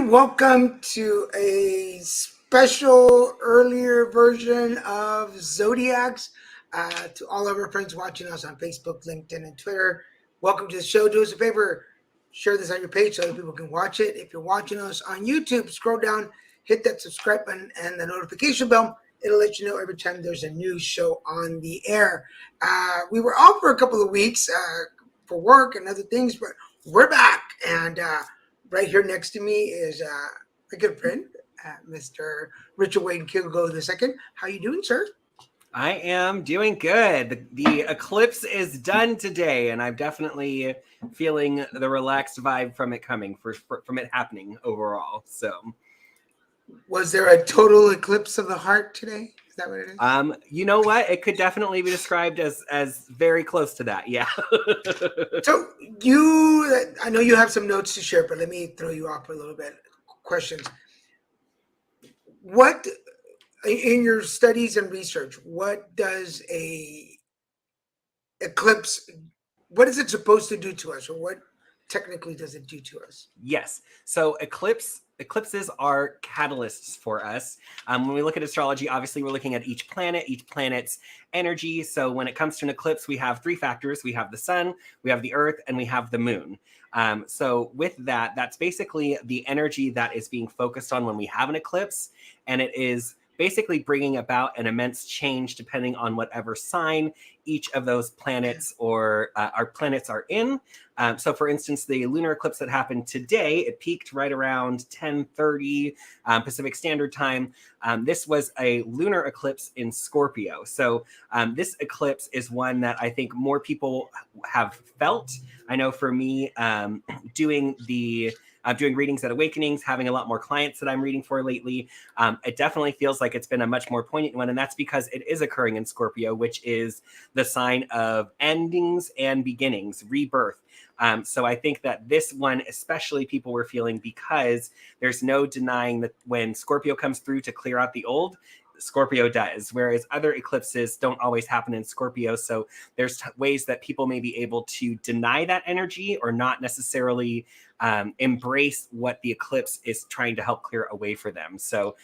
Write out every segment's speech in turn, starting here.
welcome to a special earlier version of Zodiacs. To all of our friends watching us on Facebook, LinkedIn, and Twitter, welcome to the show. Do us a favor, share this on your page so other people can watch it. If you're watching us on YouTube, scroll down, hit that subscribe button and the notification bell. It'll let you know every time there's a new show on the air. We were off for a couple of weeks for work and other things, but we're back. And right here next to me is my good friend, Mr. Richard Wayne Kilgo II. How you doing, sir? I am doing good. The eclipse is done today, and I'm definitely feeling the relaxed vibe from it coming, from it happening overall. So, was there a total eclipse of the heart today? Is that what it is? You know what? It could definitely be described as very close to that. Yeah. So I know you have some notes to share, but let me throw you off a little bit. Questions. What, in your studies and research, what does a eclipse, what is it supposed to do to us, or what technically does it do to us? Yes. So eclipses are catalysts for us. When we look at astrology, obviously we're looking at each planet's energy. So when it comes to an eclipse, we have three factors. We have the sun, we have the earth, and we have the moon. So with that, that's basically the energy that is being focused on when we have an eclipse. And it is basically bringing about an immense change depending on whatever sign each of those planets or our planets are in. So for instance, the lunar eclipse that happened today, it peaked right around 10:30 Pacific Standard Time. This was a lunar eclipse in Scorpio. So this eclipse is one that I think more people have felt. I know for me, doing readings at Awakenings, having a lot more clients that I'm reading for lately, it definitely feels like it's been a much more poignant one. And that's because it is occurring in Scorpio, which is the sign of endings and beginnings, rebirth. So I think that this one, especially people were feeling, because there's no denying that when Scorpio comes through to clear out the old, Scorpio does, whereas other eclipses don't always happen in Scorpio. So there's ways that people may be able to deny that energy or not necessarily embrace what the eclipse is trying to help clear away for them. So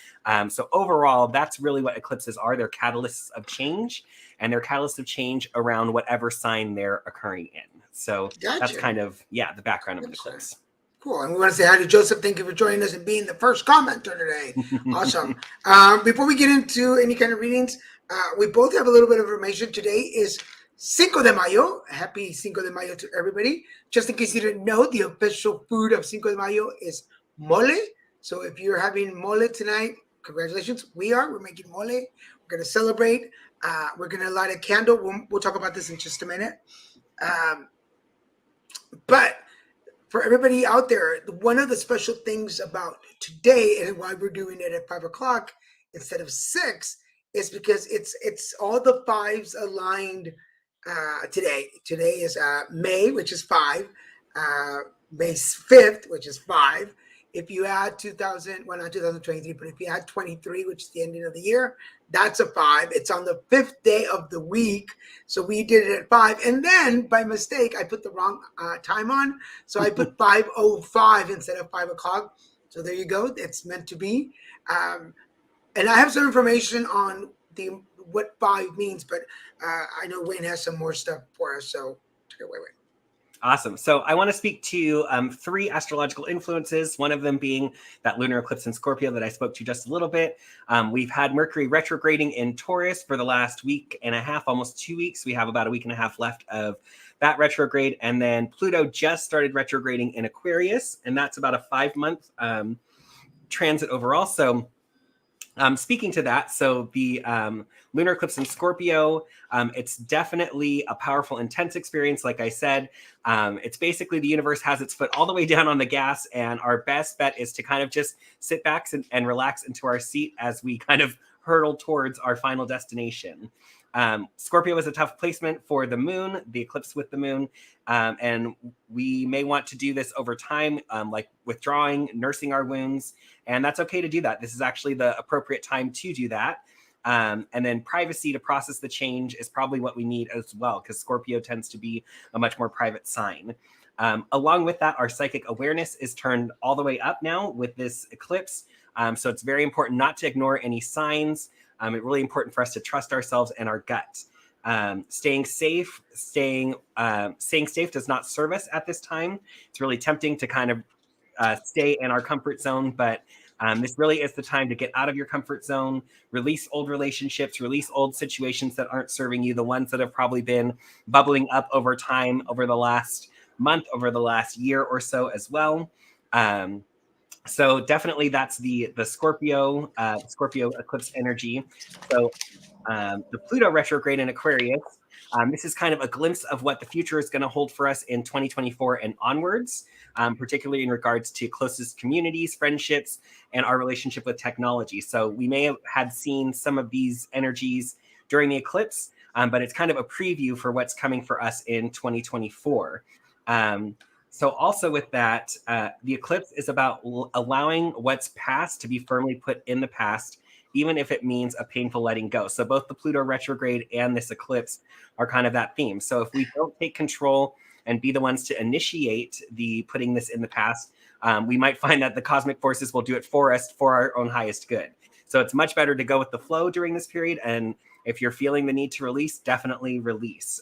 overall, that's really what eclipses are. They're catalysts of change, and they're catalysts of change around whatever sign they're occurring in. So That's kind of, the background of an eclipse. Cool. And we want to say hi to Joseph. Thank you for joining us and being the first commenter today. Awesome. Before we get into any kind of readings, we both have a little bit of information. Today is Cinco de Mayo. Happy Cinco de Mayo to everybody. Just in case you didn't know, the official food of Cinco de Mayo is mole. So if you're having mole tonight, congratulations. We're making mole. We're going to celebrate. We're going to light a candle. We'll talk about this in just a minute. But for everybody out there, one of the special things about today and why we're doing it at 5 o'clock instead of 6 is because it's all the fives aligned today. Today is May, which is 5, May 5th, which is 5. If you add not 2023, but if you add 23, which is the ending of the year, that's a 5. It's on the 5th day of the week. So we did it at 5. And then by mistake, I put the wrong time on. So I put 5:05 instead of 5 o'clock. So there you go. It's meant to be. And I have some information on what 5 means, but I know Wayne has some more stuff for us. So take it away, Wayne. Awesome. So I want to speak to 3 astrological influences, one of them being that lunar eclipse in Scorpio that I spoke to just a little bit. We've had Mercury retrograding in Taurus for the last week and a half, almost 2 weeks. We have about a week and a half left of that retrograde. And then Pluto just started retrograding in Aquarius, and that's about a 5-month transit overall. So speaking to that, so the lunar eclipse in Scorpio, it's definitely a powerful, intense experience. Like I said, it's basically the universe has its foot all the way down on the gas, and our best bet is to kind of just sit back and relax into our seat as we kind of hurtle towards our final destination. Scorpio is a tough placement for the moon, the eclipse with the moon. And we may want to do this over time, like withdrawing, nursing our wounds. And that's okay to do that. This is actually the appropriate time to do that. And then privacy to process the change is probably what we need as well, because Scorpio tends to be a much more private sign. Along with that, our psychic awareness is turned all the way up now with this eclipse. So it's very important not to ignore any signs. It's really important for us to trust ourselves and our gut. Staying safe does not serve us at this time. It's really tempting to kind of stay in our comfort zone, but this really is the time to get out of your comfort zone, release old relationships, release old situations that aren't serving you, the ones that have probably been bubbling up over time, over the last month, over the last year or so as well. So definitely that's the Scorpio eclipse energy. So the Pluto retrograde in Aquarius, this is kind of a glimpse of what the future is going to hold for us in 2024 and onwards, particularly in regards to closest communities, friendships, and our relationship with technology. So we may have had seen some of these energies during the eclipse, but it's kind of a preview for what's coming for us in 2024. So also with that, the eclipse is about allowing what's past to be firmly put in the past, even if it means a painful letting go. So both the Pluto retrograde and this eclipse are kind of that theme. So if we don't take control and be the ones to initiate the putting this in the past, we might find that the cosmic forces will do it for us for our own highest good. So it's much better to go with the flow during this period. And if you're feeling the need to release, definitely release.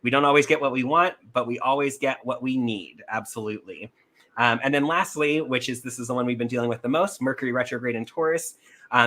We don't always get what we want, but we always get what we need. Absolutely. And then lastly, this is the one we've been dealing with the most, Mercury retrograde in Taurus.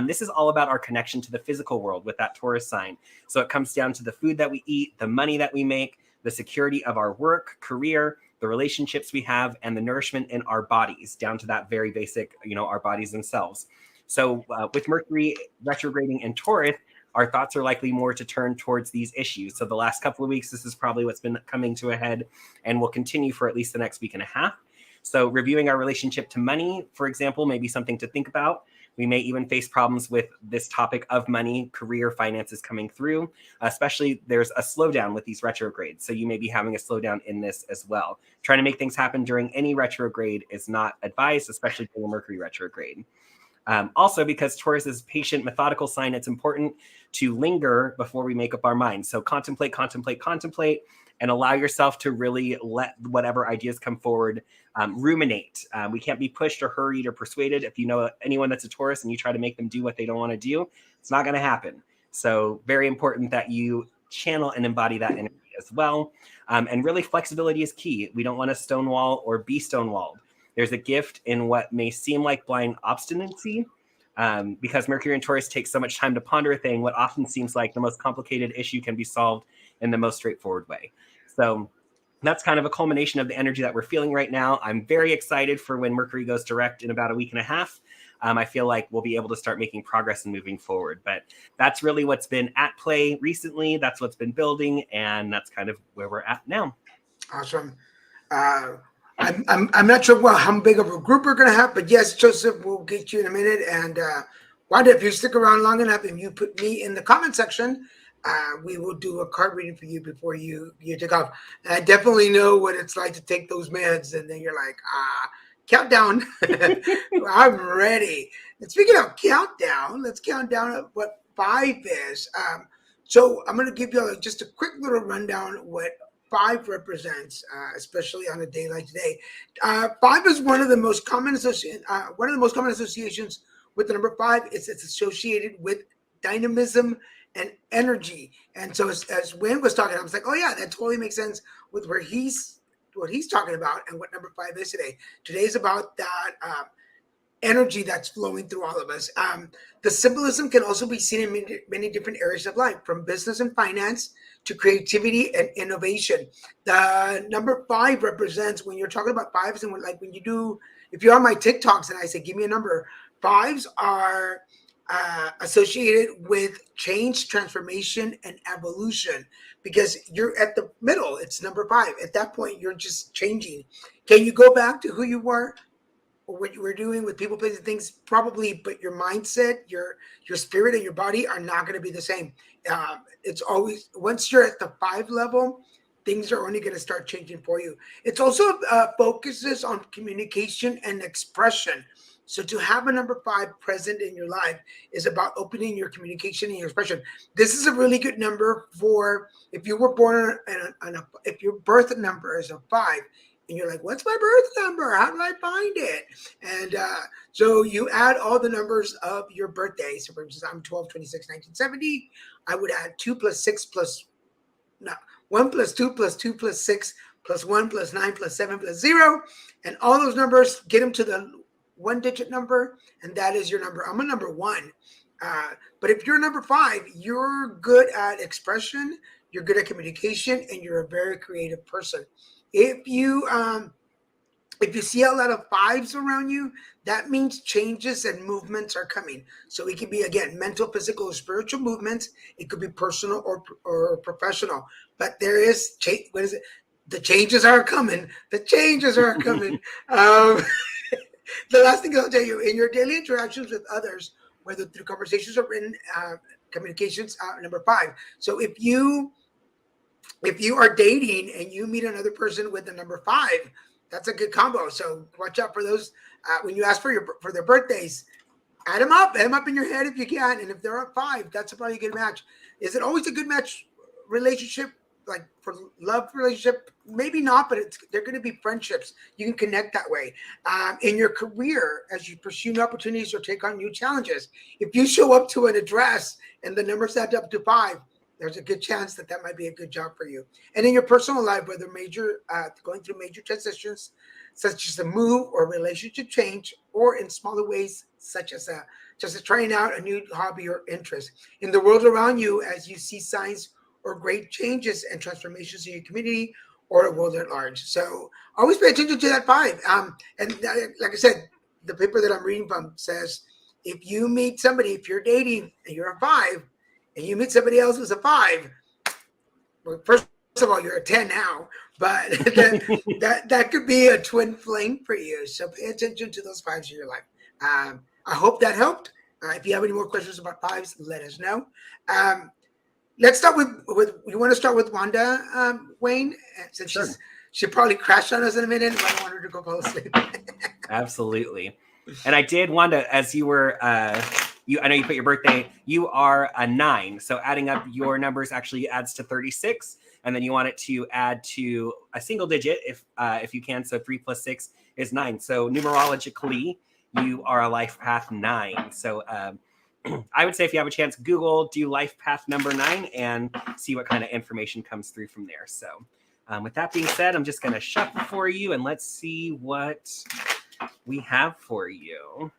This is all about our connection to the physical world with that Taurus sign. So it comes down to the food that we eat, the money that we make, the security of our work, career, the relationships we have, and the nourishment in our bodies, down to that very basic, our bodies themselves. So with Mercury retrograding in Taurus, our thoughts are likely more to turn towards these issues. So the last couple of weeks, this is probably what's been coming to a head and will continue for at least the next week and a half. So reviewing our relationship to money, for example, may be something to think about. We may even face problems with this topic of money, career, finances coming through, especially there's a slowdown with these retrogrades. So you may be having a slowdown in this as well. Trying to make things happen during any retrograde is not advised, especially during a Mercury retrograde. Also, because Taurus is a patient, methodical sign, it's important to linger before we make up our minds. So contemplate, and allow yourself to really let whatever ideas come forward ruminate. We can't be pushed or hurried or persuaded. If you know anyone that's a Taurus and you try to make them do what they don't want to do, it's not going to happen. So very important that you channel and embody that energy as well. And really flexibility is key. We don't want to stonewall or be stonewalled. There's a gift in what may seem like blind obstinacy, because Mercury and Taurus takes so much time to ponder a thing. What often seems like the most complicated issue can be solved in the most straightforward way. So that's kind of a culmination of the energy that we're feeling right now. I'm very excited for when Mercury goes direct in about a week and a half. I feel like we'll be able to start making progress and moving forward. But that's really what's been at play recently. That's what's been building, and that's kind of where we're at now. Awesome. I'm not sure how big of a group we're going to have, but yes, Joseph, we'll get you in a minute. And Wanda, if you stick around long enough and you put me in the comment section, we will do a card reading for you before you take off. And I definitely know what it's like to take those meds, and then you're like, countdown. I'm ready. And speaking of countdown, let's count down at what 5 is. So I'm going to give you just a quick little rundown of what 5 represents, especially on a day like today. 5 is one of the most common associations with the number 5. It's associated with dynamism and energy. And so as Wayne was talking, I was like, oh yeah, that totally makes sense with what he's talking about and what number 5 is today. Today's about that energy that's flowing through all of us. The symbolism can also be seen in many different areas of life, from business and finance to creativity and innovation. The number 5 represents, when you're talking about 5s, and when you do, if you're on my TikToks and I say, give me a number, 5s are associated with change, transformation, and evolution, because you're at the middle. It's number 5. At that point, you're just changing. Can you go back to who you were or what you were doing with people, places, things? Probably, but your mindset, your spirit, and your body are not going to be the same. It's always, once you're at the 5 level, things are only going to start changing for you. It's also focuses on communication and expression. So to have a number 5 present in your life is about opening your communication and your expression. This is a really good number for if you were born if your birth number is a 5, and you're like, what's my birth number? How do I find it? And so you add all the numbers of your birthday. So for instance, I'm 12/26/1970. I would add 2 plus 6 plus, no, 1 plus 2 plus 2 plus 6 plus 1 plus 9 plus 7 plus 0. And all those numbers, get them to the 1-digit number, and that is your number. I'm a number 1. But if you're number 5, you're good at expression, you're good at communication, and you're a very creative person. If you see a lot of 5s around you, that means changes and movements are coming. So it could be, again, mental, physical, or spiritual movements. It could be personal or professional. But there is what is it? The changes are coming. The changes are coming. The last thing I'll tell you, in your daily interactions with others, whether through conversations or written communications, number 5. So if you are dating and you meet another person with the number 5, that's a good combo. So watch out for those when you ask for their birthdays. Add them up in your head if you can. And if they're at 5, that's probably a good match. Is it always a good match relationship? Like for love relationship, maybe not, but they're going to be friendships. You can connect that way. In your career, as you pursue new opportunities or take on new challenges, if you show up to an address and the numbers add up to 5, there's a good chance that might be a good job for you. And in your personal life, whether going through major transitions, such as a move or relationship change, or in smaller ways, such as trying out a new hobby or interest. In the world around you, as you see signs or great changes and transformations in your community or the world at large. So always pay attention to that 5. And like I said, the paper that I'm reading from says, if you meet somebody, if you're dating and you're a 5, and you meet somebody else who's a 5, well, first of all, you're a 10 now, but that could be a twin flame for you. So pay attention to those 5s in your life. I hope that helped. If you have any more questions about 5s, let us know. Let's start with you want to start with Wanda, Wayne, since Sure. she'll probably crash on us in a minute, but I don't want her to go fall asleep. Absolutely. And I did, Wanda, as you were, I know you put your birthday, you are a 9. So adding up your numbers actually adds to 36. And then you want it to add to a single digit if you can. So 3 plus 6 is 9. So numerologically, you are a life path 9. So I would say if you have a chance, Google do life path number 9 and see what kind of information comes through from there. So with that being said, I'm just going to shuffle for you and let's see what we have for you.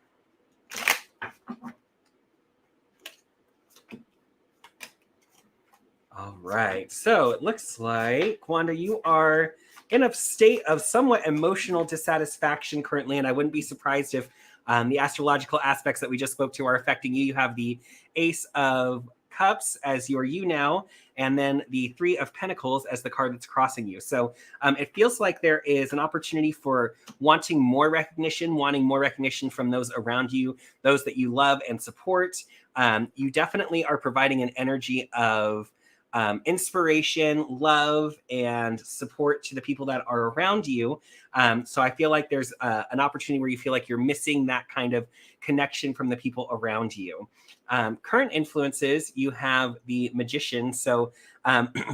All right. So it looks like, Wanda, you are in a state of somewhat emotional dissatisfaction currently, and I wouldn't be surprised if the astrological aspects that we just spoke to are affecting you. You have the Ace of Cups as your you now, and then the 3 of Pentacles as the card that's crossing you. So it feels like there is an opportunity for wanting more recognition from those around you, those that you love and support. You definitely are providing an energy of inspiration, love, and support to the people that are around you. So I feel like there's an opportunity where you feel like you're missing that kind of connection from the people around you. Current influences, you have the Magician. So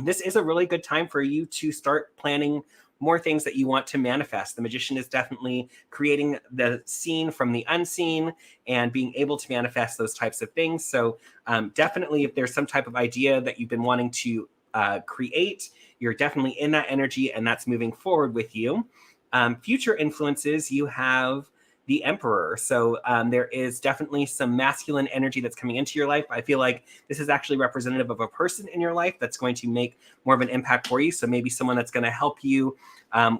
this is a really good time for you to start planning more things that you want to manifest. The Magician is definitely creating the seen from the unseen and being able to manifest those types of things. So definitely if there's some type of idea that you've been wanting to create, you're definitely in that energy and that's moving forward with you. Future influences, you have the Emperor. So there is definitely some masculine energy that's coming into your life. I feel like this is actually representative of a person in your life that's going to make more of an impact for you. So maybe someone that's going to help you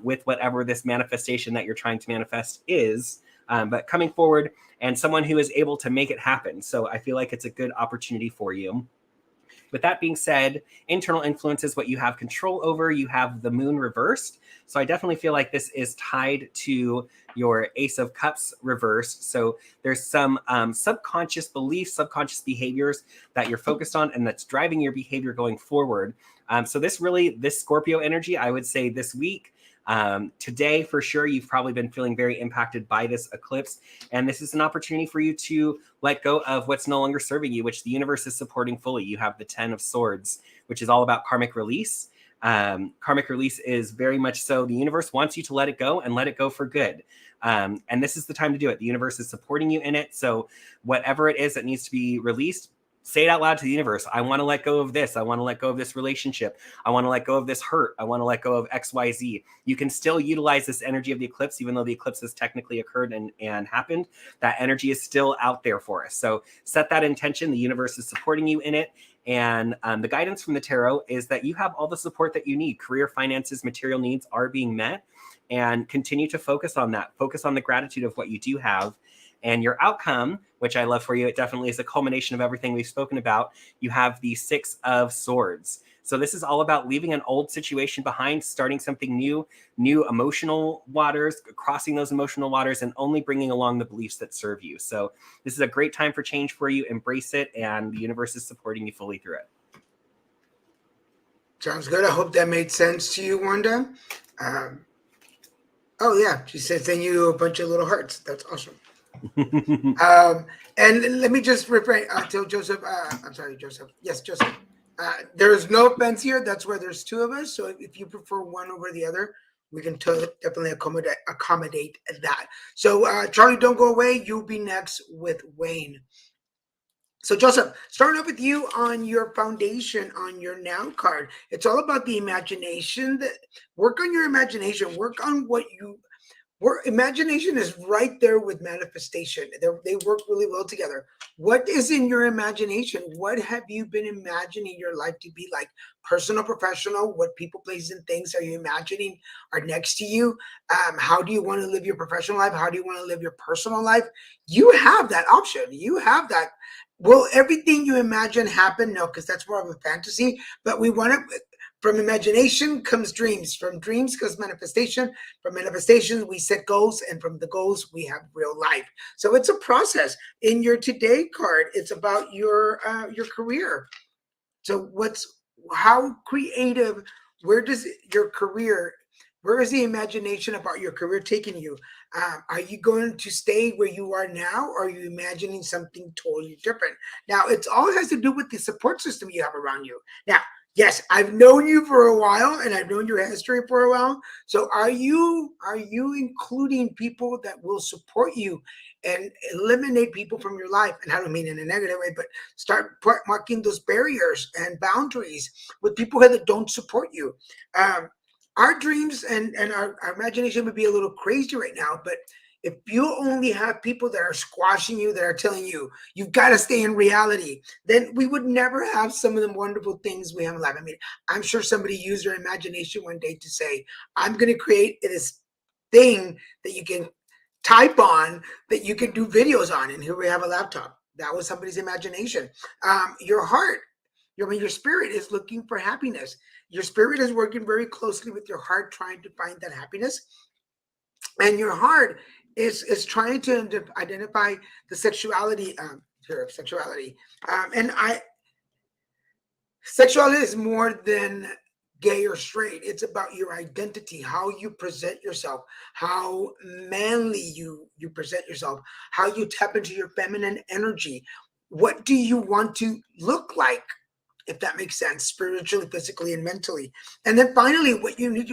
with whatever this manifestation that you're trying to manifest is, but coming forward and someone who is able to make it happen. So I feel like it's a good opportunity for you. With that being said, internal influence is what you have control over. You have the Moon reversed. So I definitely feel like this is tied to your Ace of Cups reversed. So there's some subconscious beliefs, subconscious behaviors that you're focused on and that's driving your behavior going forward. So this Scorpio energy, I would say this week, Today, for sure, you've probably been feeling very impacted by this eclipse. And this is an opportunity for you to let go of what's no longer serving you, which the universe is supporting fully. You have the 10 of Swords, which is all about karmic release. Karmic release is very much so the universe wants you to let it go and let it go for good. And this is the time to do it. The universe is supporting you in it. So whatever it is that needs to be released, say it out loud to the universe. I want to let go of this. I want to let go of this relationship. I want to let go of this hurt. I want to let go of XYZ. You can still utilize this energy of the eclipse, even though the eclipse has technically occurred and happened. That energy is still out there for us. So set that intention. The universe is supporting you in it. And the guidance from the tarot is that you have all the support that you need. Career, finances, material needs are being met. And continue to focus on that. Focus on the gratitude of what you do have. And your outcome, which I love for you, it definitely is a culmination of everything we've spoken about. You have the 6 of Swords. So this is all about leaving an old situation behind, starting something new emotional waters, crossing those emotional waters, and only bringing along the beliefs that serve you. So this is a great time for change for you. Embrace it, and the universe is supporting you fully through it. Sounds good. I hope that made sense to you, Wanda. Oh, yeah. She said, send you a bunch of little hearts. That's awesome. And let me just refrain. Tell Joseph. I'm sorry, Joseph. Yes, Joseph. There is no offense here. That's where there's 2 of us. So if you prefer one over the other, we can definitely accommodate that. So Charlie, don't go away. You'll be next with Wayne. So Joseph, starting off with you on your foundation, on your now card. It's all about the imagination. Work on your imagination. Work on what you. Imagination is right there with manifestation. They work really well together. What is in your imagination? What have you been imagining your life to be like? Personal, professional? What people, places, and things are you imagining are next to you? How do you want to live your professional life? How do you want to live your personal life? You have that option. You have that. Will everything you imagine happen? No, because that's more of a fantasy. But we want to. From imagination comes dreams. From dreams comes manifestation. From manifestation, we set goals. And from the goals, we have real life. So it's a process. In your today card, it's about your career. So how creative, where does your career, where is the imagination about your career taking you? Are you going to stay where you are now, or are you imagining something totally different? Now, it all has to do with the support system you have around you. Now, yes, I've known you for a while, and I've known your history for a while. So are you including people that will support you and eliminate people from your life? And I don't mean in a negative way, but start marking those barriers and boundaries with people that don't support you. Our dreams and our imagination would be a little crazy right now, but if you only have people that are squashing you, that are telling you you've got to stay in reality, then we would never have some of the wonderful things we have in life. I mean, I'm sure somebody used their imagination one day to say, I'm going to create this thing that you can type on, that you can do videos on. And here we have a laptop. That was somebody's imagination. Your heart, your spirit is looking for happiness. Your spirit is working very closely with your heart, trying to find that happiness. And your heart is trying to identify the sexuality of sexuality. Sexuality is more than gay or straight. It's about your identity, how you present yourself, how manly you present yourself, how you tap into your feminine energy. What do you want to look like? If that makes sense, spiritually, physically, and mentally. And then finally, what we need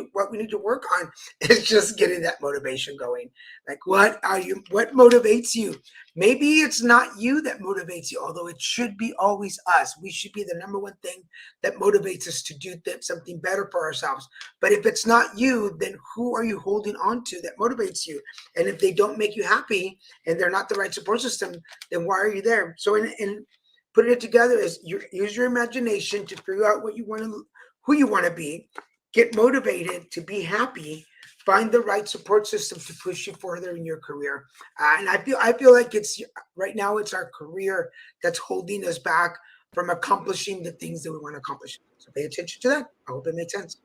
to work on is just getting that motivation going. Like, what motivates you? Maybe it's not you that motivates you, although it should be always us. We should be the number one thing that motivates us to do something better for ourselves. But if it's not you, then who are you holding on to that motivates you? And if they don't make you happy and they're not the right support system, then why are you there? So in putting it together is use your imagination to figure out what you want to, who you want to be, get motivated to be happy, find the right support system to push you further in your career. And I feel like it's right now it's our career that's holding us back from accomplishing the things that we want to accomplish. So pay attention to that. I hope it makes sense.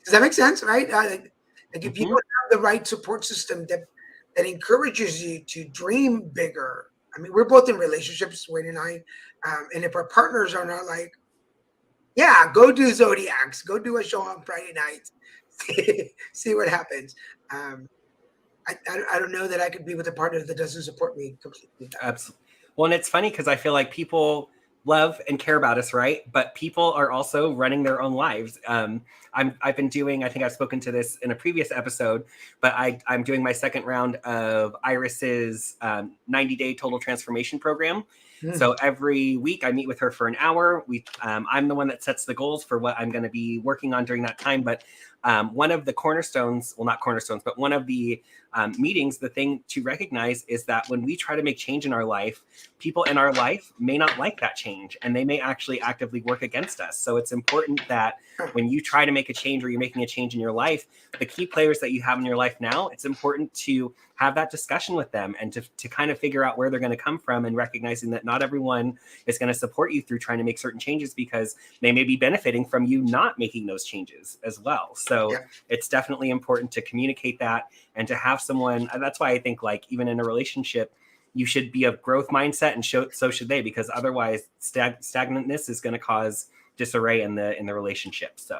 Does that make sense? Right? Like if you don't have the right support system that encourages you to dream bigger. I mean, we're both in relationships, Wayne and I. And if our partners are not like, yeah, go do Zodiacs, go do a show on Friday nights, See what happens. Um, I don't know that I could be with a partner that doesn't support me completely. Absolutely. Well, and it's funny because I feel like people love and care about us, right? But people are also running their own lives. I've been doing, I think I've spoken to this in a previous episode, but I'm doing my second round of Iris's 90-day total transformation program. So every week I meet with her for an hour. I'm the one that sets the goals for what I'm going to be working on during that time. But one of the cornerstones, well, not cornerstones, but one of the meetings, the thing to recognize is that when we try to make change in our life, people in our life may not like that change and they may actually actively work against us. So it's important that when you try to make a change or you're making a change in your life, the key players that you have in your life now, it's important to have that discussion with them and to kind of figure out where they're going to come from, and recognizing that not everyone is going to support you through trying to make certain changes because they may be benefiting from you not making those changes as well. So it's definitely important to communicate that and to have someone. That's why I think, like, even in a relationship, you should be of growth mindset, and so should they, because otherwise stagnantness is going to cause disarray in the relationship. So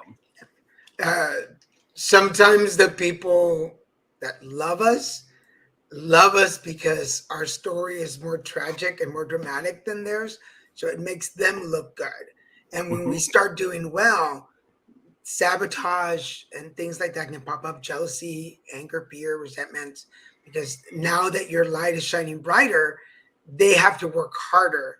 Sometimes the people that love us because our story is more tragic and more dramatic than theirs, so it makes them look good. And when we start doing well, sabotage and things like that can pop up: jealousy, anger, fear, resentment, because now that your light is shining brighter, they have to work harder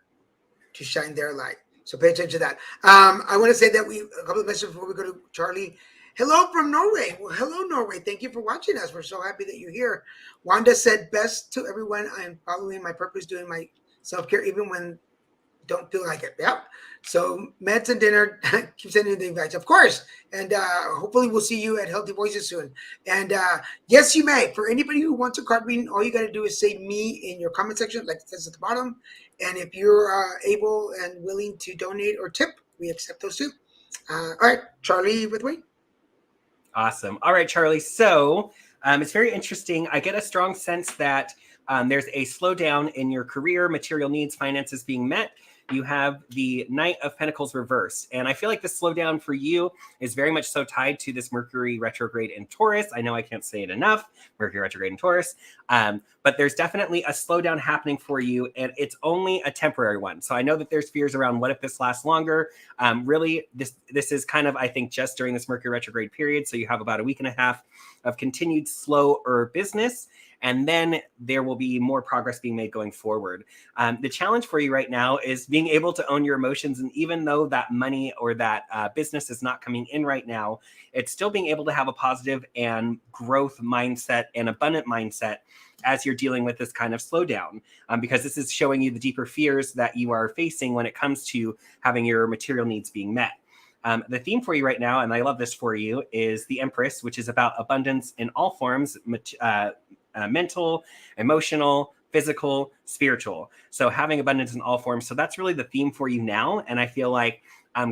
to shine their light. So pay attention to that. I want to say that a couple of messages before we go to Charlie. Hello from Norway. Well, hello, Norway. Thank you for watching us. We're so happy that you're here. Wanda said, best to everyone. I am following my purpose, doing my self-care, even when don't feel like it. Yep. So meds and dinner, keep sending the invites, of course. And hopefully we'll see you at Healthy Voices soon. And yes, you may. For anybody who wants a card reading, all you got to do is say me in your comment section, like it says at the bottom. And if you're able and willing to donate or tip, we accept those too. All right, Charlie with Wayne. Awesome. All right, Charlie. So it's very interesting. I get a strong sense that there's a slowdown in your career, material needs, finances being met. You have the Knight of Pentacles reversed. And I feel like the slowdown for you is very much so tied to this Mercury retrograde in Taurus. I know I can't say it enough, Mercury retrograde in Taurus. But there's definitely a slowdown happening for you, and it's only a temporary one. So I know that there's fears around what if this lasts longer. Really, this is kind of, I think, just during this Mercury retrograde period. So you have about a week and a half of continued slower business, and then there will be more progress being made going forward. The challenge for you right now is being able to own your emotions. And even though that money or that business is not coming in right now, it's still being able to have a positive and growth mindset and abundant mindset as you're dealing with this kind of slowdown, because this is showing you the deeper fears that you are facing when it comes to having your material needs being met. The theme for you right now, and I love this for you, is the Empress, which is about abundance in all forms, mental, emotional, physical, spiritual. So having abundance in all forms. So that's really the theme for you now. And I feel like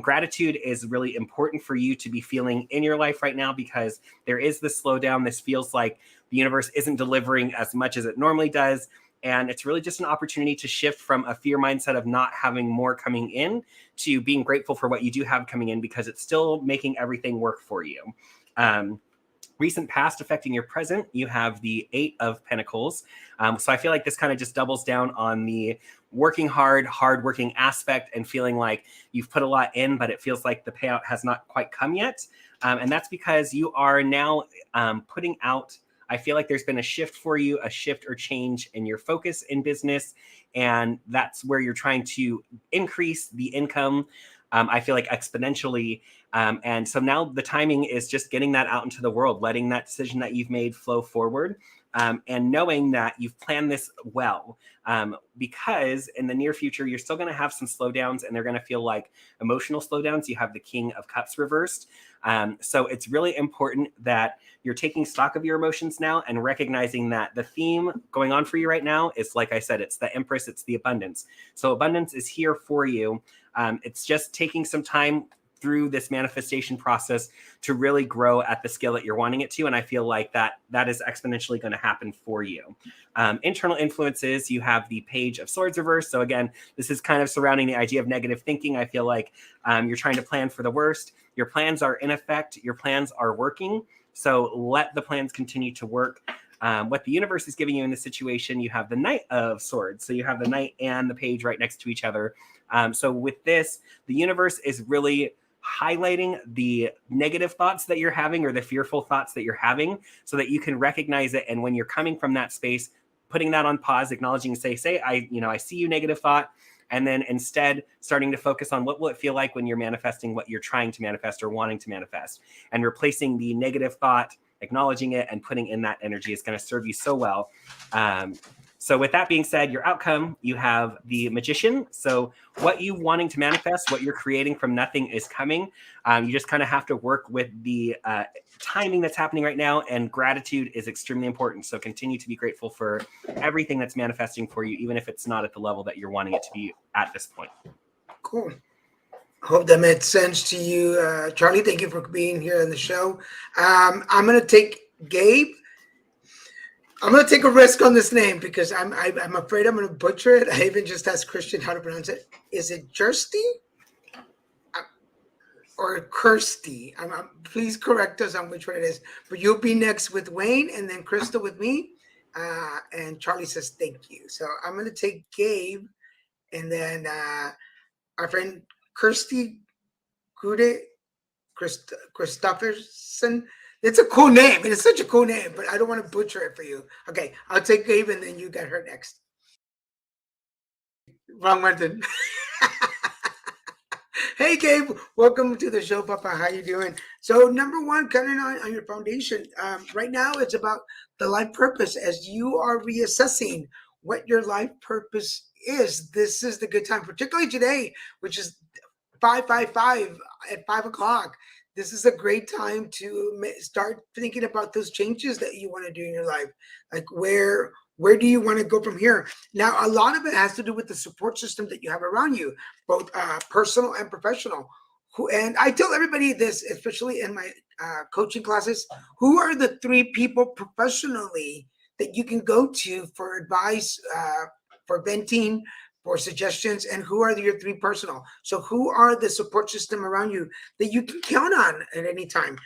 gratitude is really important for you to be feeling in your life right now, because there is this slowdown. This feels like the universe isn't delivering as much as it normally does. And it's really just an opportunity to shift from a fear mindset of not having more coming in to being grateful for what you do have coming in, because it's still making everything work for you. Recent past affecting your present, you have the Eight of Pentacles. So I feel like this kind of just doubles down on the working hard-working aspect, and feeling like you've put a lot in, but it feels like the payout has not quite come yet. And that's because you are now putting out, I feel like there's been a shift for you, a shift or change in your focus in business. And that's where you're trying to increase the income, I feel like exponentially. And so now the timing is just getting that out into the world, letting that decision that you've made flow forward, and knowing that you've planned this well, because in the near future, you're still going to have some slowdowns, and they're going to feel like emotional slowdowns. You have the King of Cups reversed. So it's really important that you're taking stock of your emotions now and recognizing that the theme going on for you right now is, like I said, it's the Empress, it's the abundance. So abundance is here for you. It's just taking some time through this manifestation process to really grow at the scale that you're wanting it to. And I feel like that is exponentially going to happen for you. Internal influences, you have the Page of Swords reversed. So again, this is kind of surrounding the idea of negative thinking. I feel like you're trying to plan for the worst. Your plans are in effect. Your plans are working. So let the plans continue to work. What the universe is giving you in this situation, you have the Knight of Swords. So you have the Knight and the Page right next to each other. So with this, the universe is really highlighting the negative thoughts that you're having or the fearful thoughts that you're having so that you can recognize it. And when you're coming from that space, putting that on pause, acknowledging, say, I see you, negative thought. And then instead starting to focus on what will it feel like when you're manifesting what you're trying to manifest or wanting to manifest, and replacing the negative thought, acknowledging it and putting in that energy is going to serve you so well. So with that being said, your outcome, you have the Magician. So what you wanting to manifest, what you're creating from nothing is coming. You just kind of have to work with the timing that's happening right now, and gratitude is extremely important. So continue to be grateful for everything that's manifesting for you, even if it's not at the level that you're wanting it to be at this point. Cool. Hope that made sense to you. Charlie, thank you for being here on the show. I'm going to take Gabe. I'm going to take a risk on this name because I'm afraid I'm going to butcher it. I even just asked Christian how to pronounce it. Is it Jersty or Kirsty? Please correct us on which one it is. But you'll be next with Wayne, and then Crystal with me. And Charlie says thank you. So I'm going to take Gabe, and then our friend Kirsty Gude Christopherson. It's a cool name. It's such a cool name, but I don't want to butcher it for you. Okay, I'll take Gabe, and then you got her next. Wrong Martin. Hey, Gabe. Welcome to the show, Papa. How you doing? So number one, coming on your foundation. Right now, it's about the life purpose. As you are reassessing what your life purpose is, this is the good time, particularly today, which is 555 at 5 o'clock. This is a great time to start thinking about those changes that you want to do in your life. Like where do you want to go from here? Now, a lot of it has to do with the support system that you have around you, both personal and professional. And I tell everybody this, especially in my coaching classes, who are the 3 people professionally that you can go to for advice, for venting, for suggestions, and who are your 3 personal? So who are the support system around you that you can count on at any time?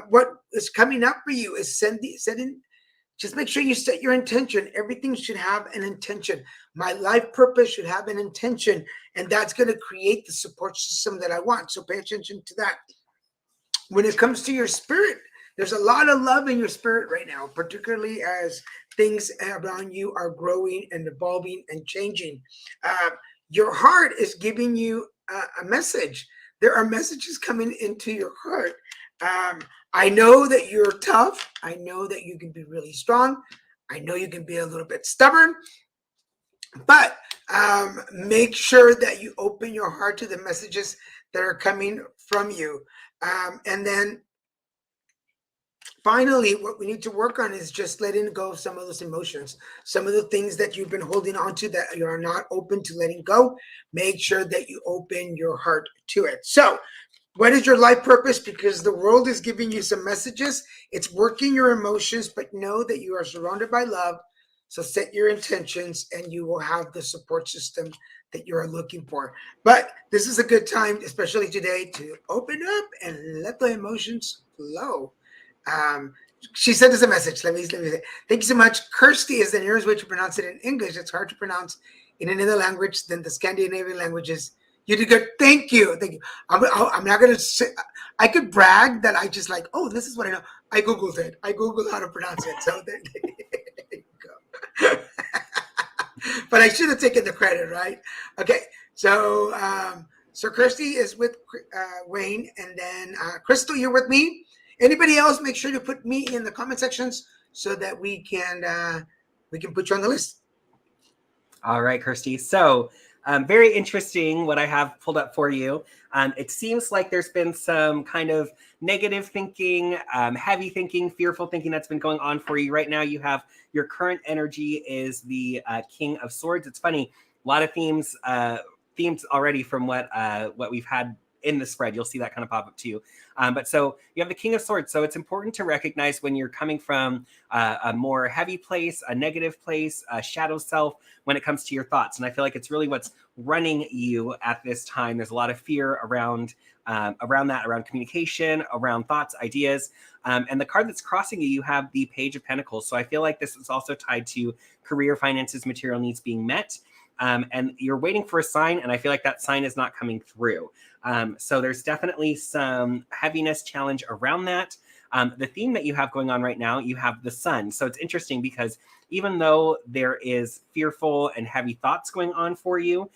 What is coming up for you is setting. Just make sure you set your intention. Everything should have an intention. My life purpose should have an intention, and that's going to create the support system that I want. So pay attention to that. When it comes to your spirit, there's a lot of love in your spirit right now, particularly as things around you are growing and evolving and changing. Your heart is giving you a message. There are messages coming into your heart. I know that you're tough. I know that you can be really strong. I know you can be a little bit stubborn. But make sure that you open your heart to the messages that are coming from you. And then finally, what we need to work on is just letting go of some of those emotions, some of the things that you've been holding on to that you are not open to letting go. Make sure that you open your heart to it. So what is your life purpose? Because the world is giving you some messages. It's working your emotions, but know that you are surrounded by love. So set your intentions and you will have the support system that you are looking for. But this is a good time, especially today, to open up and let the emotions flow. She sent us a message. Let me say. Thank you so much. Kirsty is the nearest way to pronounce it in English. It's hard to pronounce in another language than the Scandinavian languages. You did good. Thank you. Thank you. I'm not going to say, I could brag that I just like, oh, this is what I know. I Googled it. I Googled how to pronounce it. So there you go. But I should have taken the credit, right? Okay. So, so Kirsty is with Wayne, and then Crystal, you're with me. Anybody else, make sure to put me in the comment sections so that we can put you on the list. All right, Kirsty. So very interesting what I have pulled up for you. It seems like there's been some kind of negative thinking, heavy thinking, fearful thinking that's been going on for you. Right now, you have your current energy is the King of Swords. It's funny, a lot of themes already from what we've had in the spread, you'll see that kind of pop up too. But so you have the King of Swords. So it's important to recognize when you're coming from a more heavy place, a negative place, a shadow self when it comes to your thoughts. And I feel like it's really what's running you at this time. There's a lot of fear around around communication, around thoughts, ideas. And the card that's crossing you, you have the Page of Pentacles. So I feel like this is also tied to career, finances, material needs being met. And you're waiting for a sign, and I feel like that sign is not coming through. So there's definitely some heaviness challenge around that. The theme that you have going on right now, you have the Sun. So it's interesting because even though there is fearful and heavy thoughts going on for you,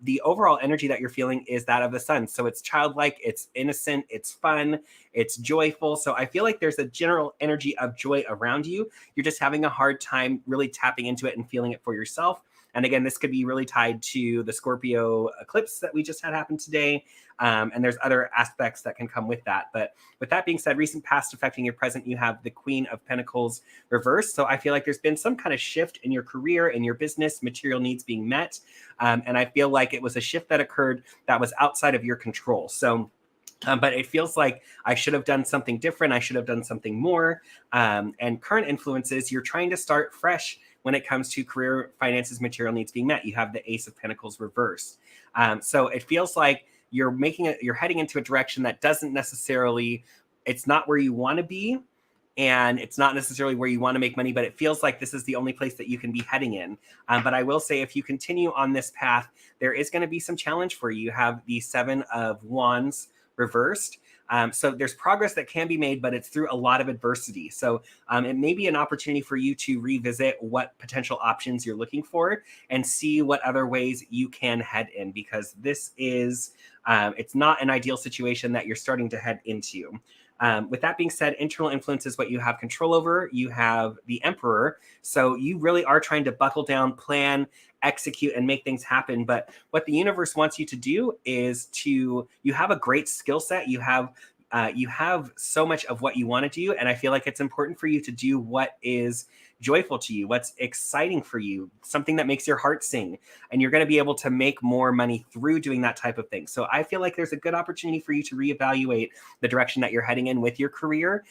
the overall energy that you're feeling is that of the Sun. So it's childlike, it's innocent, it's fun, it's joyful. So I feel like there's a general energy of joy around you. You're just having a hard time really tapping into it and feeling it for yourself. And again, this could be really tied to the Scorpio eclipse that we just had happen today. And there's other aspects that can come with that. But with that being said, recent past affecting your present, you have the Queen of Pentacles reversed. So I feel like there's been some kind of shift in your career, in your business, material needs being met. And I feel like it was a shift that occurred that was outside of your control. So but it feels like I should have done something different. I should have done something more. And current influences, you're trying to start fresh when it comes to career, finances, material needs being met. You have the Ace of Pentacles reversed. So it feels like you're heading into a direction that doesn't necessarily, it's not where you want to be. And it's not necessarily where you want to make money, but it feels like this is the only place that you can be heading in. But I will say, if you continue on this path, there is going to be some challenge for you. You have the Seven of Wands reversed. So there's progress that can be made, but it's through a lot of adversity. So it may be an opportunity for you to revisit what potential options you're looking for and see what other ways you can head in, because this is, it's not an ideal situation that you're starting to head into. With that being said, internal influence is what you have control over. You have the Emperor. So you really are trying to buckle down, plan, execute, and make things happen. But what the universe wants you to do is you have a great skill set. You have so much of what you want to do. And I feel like it's important for you to do what is joyful to you, what's exciting for you, something that makes your heart sing. And you're going to be able to make more money through doing that type of thing. So I feel like there's a good opportunity for you to reevaluate the direction that you're heading in with your career.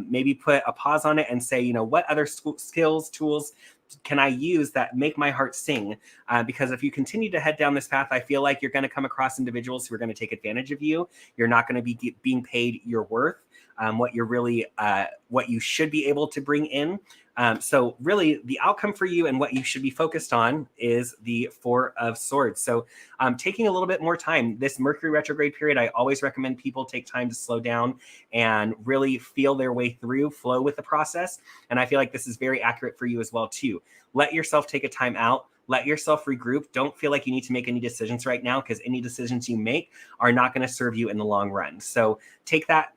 Maybe put a pause on it and say, what other skills, tools can I use that make my heart sing? Because if you continue to head down this path, I feel like you're going to come across individuals who are going to take advantage of you. You're not going to be being paid your worth, what you should be able to bring in. So really the outcome for you and what you should be focused on is the Four of Swords. So taking a little bit more time, this Mercury retrograde period, I always recommend people take time to slow down and really feel their way through, flow with the process. And I feel like this is very accurate for you as well too. Let yourself take a time out. Let yourself regroup. Don't feel like you need to make any decisions right now, because any decisions you make are not going to serve you in the long run. So take that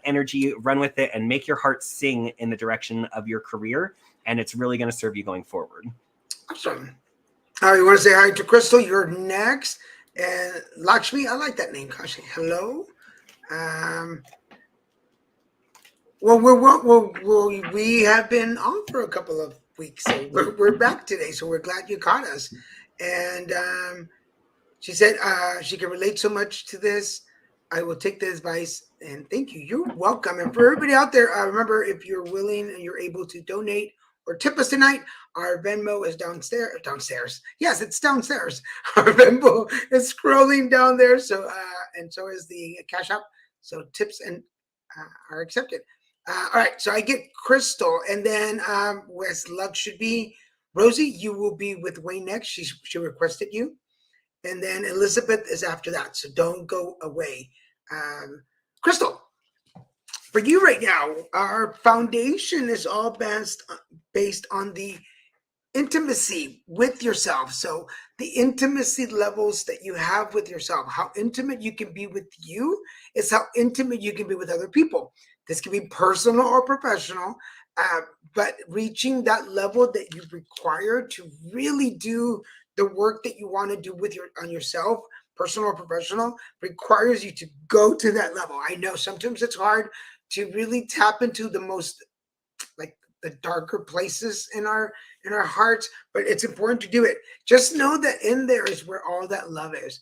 energy, run with it, and make your heart sing in the direction of your career. And it's really going to serve you going forward. Awesome. All right, you want to say hi to Crystal? You're next. And Lakshmi, I like that name, Kashi. Hello. We have been on for a couple of weeks, so we're back today. So we're glad you caught us. And she said she can relate so much to this. I will take the advice, and thank you. You're welcome. And for everybody out there, remember, if you're willing and you're able to donate or tip us tonight, our Venmo is downstairs. Yes, it's downstairs. Our Venmo is scrolling down there. So and so is the Cash App. So tips and are accepted. All right, so I get Crystal, and then where's luck should be Rosie. You will be with Wayne next. She requested you, and then Elizabeth is after that. So don't go away. Crystal, for you right now, our foundation is all based on the intimacy with yourself. So the intimacy levels that you have with yourself, how intimate you can be with you, is how intimate you can be with other people. This can be personal or professional, but reaching that level that you require to really do the work that you want to do on yourself, personal or professional, requires you to go to that level. I know sometimes it's hard to really tap into the most, like, the darker places in our hearts, but it's important to do it. Just know that in there is where all that love is.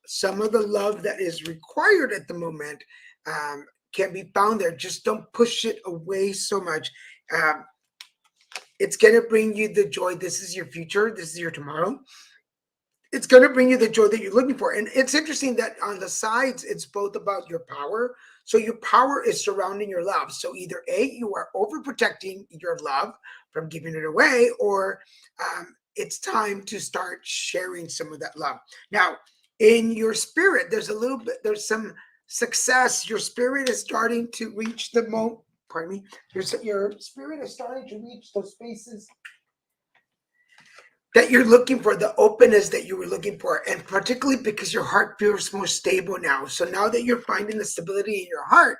some of the love that is required at the moment can be found there. Just don't push it away so much. Um, it's going to bring you the joy. This is your future. This is your tomorrow. It's going to bring you the joy that you're looking for. And it's interesting that on the sides, it's both about your power. So your power is surrounding your love. So either A, you are overprotecting your love from giving it away, or it's time to start sharing some of that love. Now, in your spirit, there's some success. Your spirit is starting to reach the moment. Pardon me. Your spirit is starting to reach those spaces that you're looking for, the openness that you were looking for, and particularly because your heart feels more stable now. So now that you're finding the stability in your heart,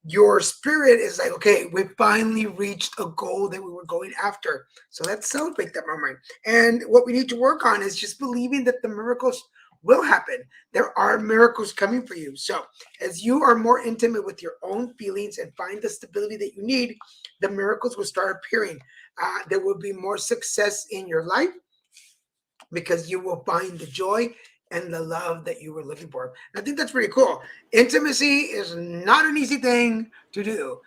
your spirit is like, okay, we finally reached a goal that we were going after. So let's celebrate that moment. And what we need to work on is just believing that the miracles will happen. There are miracles coming for you. So as you are more intimate with your own feelings and find the stability that you need, the miracles will start appearing. There will be more success in your life, because you will find the joy and the love that you were looking for. And I think that's pretty cool. Intimacy is not an easy thing to do,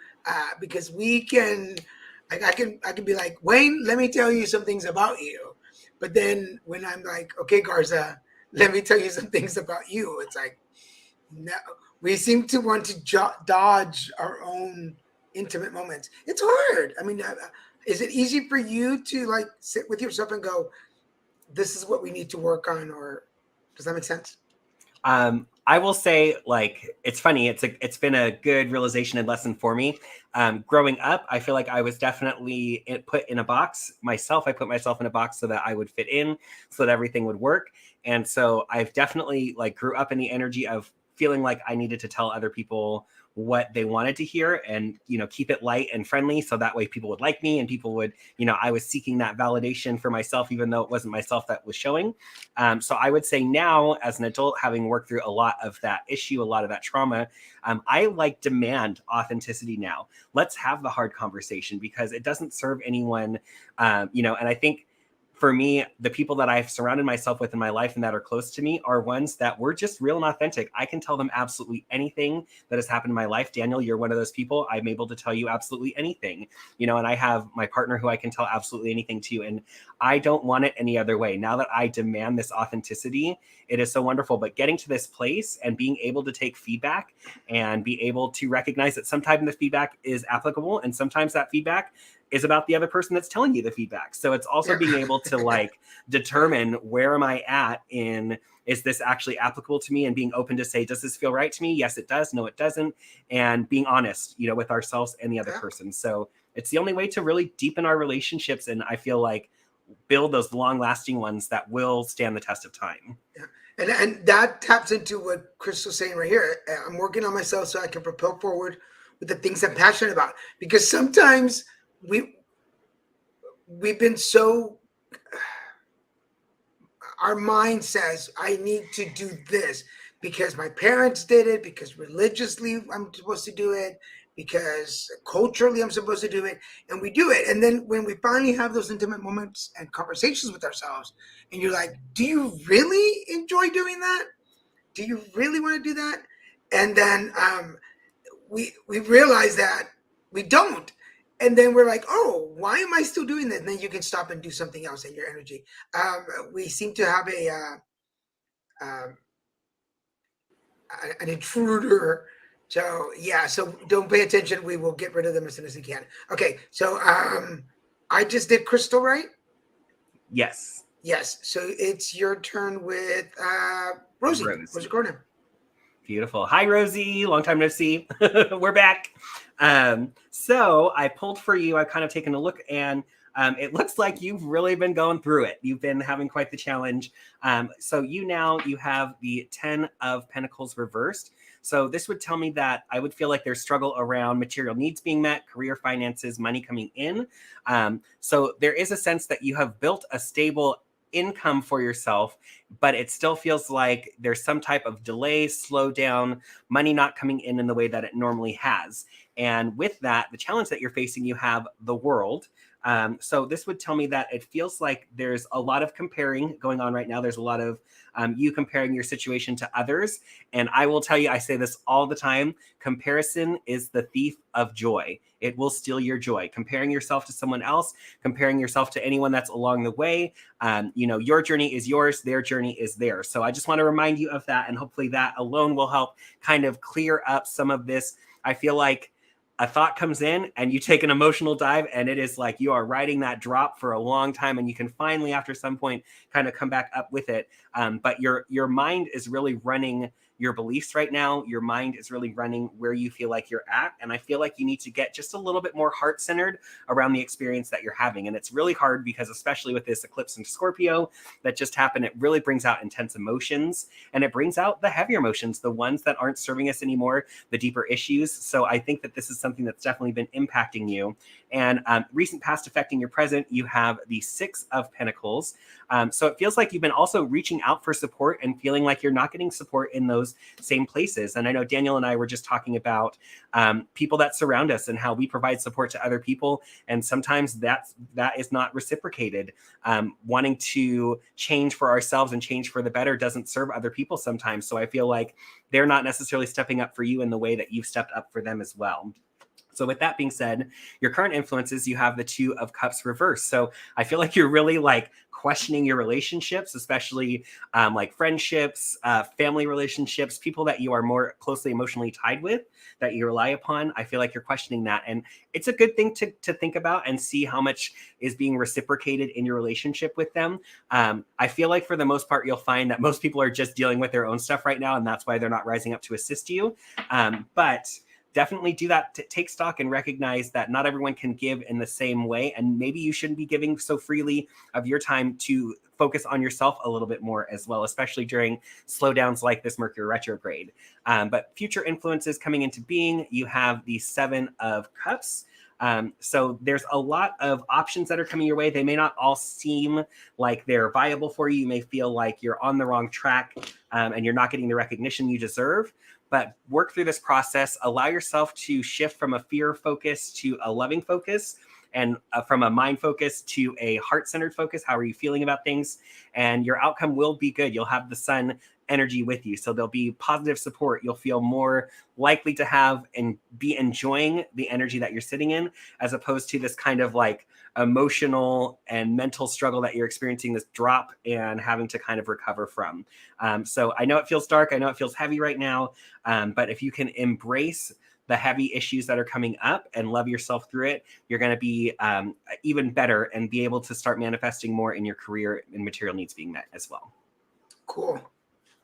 because we can, like, I can be like, Wayne, let me tell you some things about you. But then when I'm like, okay, Garza, let me tell you some things about you, it's like, no, we seem to want to dodge our own intimate moments. It's hard. I mean, is it easy for you to like sit with yourself and go, this is what we need to work on? Or does that make sense? I will say, like, it's funny. It's been a good realization and lesson for me. Growing up, I feel like I was definitely put in a box myself. I put myself in a box so that I would fit in, so that everything would work. And so I've definitely like grew up in the energy of feeling like I needed to tell other people what they wanted to hear, and keep it light and friendly, so that way people would like me, and people would, I was seeking that validation for myself, even though it wasn't myself that was showing. So I would say now, as an adult, having worked through a lot of that issue, a lot of that trauma, I like demand authenticity now. Let's have the hard conversation, because it doesn't serve anyone. And I think for me, the people that I've surrounded myself with in my life and that are close to me are ones that were just real and authentic. I can tell them absolutely anything that has happened in my life. Daniel, you're one of those people. I'm able to tell you absolutely anything, and I have my partner who I can tell absolutely anything to. And I don't want it any other way. Now that I demand this authenticity, it is so wonderful. But getting to this place and being able to take feedback and be able to recognize that sometimes the feedback is applicable, and sometimes that feedback is about the other person that's telling you the feedback. So it's also being able to like determine, where am I at in, is this actually applicable to me, and being open to say, does this feel right to me? Yes, it does. No, it doesn't. And being honest, with ourselves and the other person. So it's the only way to really deepen our relationships. And I feel like build those long lasting ones that will stand the test of time. Yeah. And that taps into what Chris was saying right here. I'm working on myself so I can propel forward with the things I'm passionate about. Because sometimes we've been so, our mind says, I need to do this because my parents did it, because religiously I'm supposed to do it, because culturally I'm supposed to do it, and we do it. And then when we finally have those intimate moments and conversations with ourselves, and you're like, do you really enjoy doing that? Do you really want to do that? And then we realize that we don't. And then we're like, oh, why am I still doing this? And then you can stop and do something else in your energy. We seem to have an intruder. So yeah, so don't pay attention. We will get rid of them as soon as we can. Okay, so I just did Crystal, right? Yes. Yes. So it's your turn with Rosie. What's your card name? Beautiful. Hi, Rosie. Long time no see. We're back. So I pulled for you. I've kind of taken a look, and it looks like you've really been going through it. You've been having quite the challenge. So you have the 10 of Pentacles reversed. So this would tell me that I would feel like there's struggle around material needs being met, career finances, money coming in. So there is a sense that you have built a stable income for yourself, but it still feels like there's some type of delay, slowdown, money not coming in the way that it normally has. And with that, the challenge that you're facing, you have the World. So this would tell me that it feels like there's a lot of comparing going on right now. There's a lot of you comparing your situation to others. And I will tell you, I say this all the time, comparison is the thief of joy. It will steal your joy. Comparing yourself to someone else, comparing yourself to anyone that's along the way, your journey is yours, their journey is theirs. So I just want to remind you of that. And hopefully that alone will help kind of clear up some of this. I feel like a thought comes in and you take an emotional dive, and it is like you are riding that drop for a long time, and you can finally, after some point, kind of come back up with it. But your mind is really running your beliefs right now. Your mind is really running where you feel like you're at. And I feel like you need to get just a little bit more heart-centered around the experience that you're having. And it's really hard because, especially with this eclipse in Scorpio that just happened, it really brings out intense emotions, and it brings out the heavier emotions, the ones that aren't serving us anymore, the deeper issues. So I think that this is something that's definitely been impacting you. And recent past affecting your present, you have the Six of Pentacles. So it feels like you've been also reaching out for support and feeling like you're not getting support in those same places. And I know Daniel and I were just talking about people that surround us and how we provide support to other people. And sometimes that is not reciprocated. Wanting to change for ourselves and change for the better doesn't serve other people sometimes. So I feel like they're not necessarily stepping up for you in the way that you've stepped up for them as well. So with that being said, your current influences, you have the Two of Cups reversed. So I feel like you're really like questioning your relationships, especially like friendships, family relationships, people that you are more closely emotionally tied with, that you rely upon. I feel like you're questioning that. And it's a good thing to think about and see how much is being reciprocated in your relationship with them. I feel like for the most part, you'll find that most people are just dealing with their own stuff right now, and that's why they're not rising up to assist you. But definitely do that. Take stock and recognize that not everyone can give in the same way. And maybe you shouldn't be giving so freely of your time to focus on yourself a little bit more as well, especially during slowdowns like this Mercury retrograde. But future influences coming into being, you have the Seven of Cups. So there's a lot of options that are coming your way. They may not all seem like they're viable for you. You may feel like you're on the wrong track and you're not getting the recognition you deserve. But work through this process. Allow yourself to shift from a fear focus to a loving focus, and from a mind focus to a heart-centered focus. How are you feeling about things? And your outcome will be good. You'll have the sun energy with you. So there'll be positive support. You'll feel more likely to have and be enjoying the energy that you're sitting in, as opposed to this kind of like emotional and mental struggle that you're experiencing, this drop and having to kind of recover from. So I know it feels dark. I know it feels heavy right now. But if you can embrace the heavy issues that are coming up and love yourself through it, you're going to be even better and be able to start manifesting more in your career and material needs being met as well. Cool.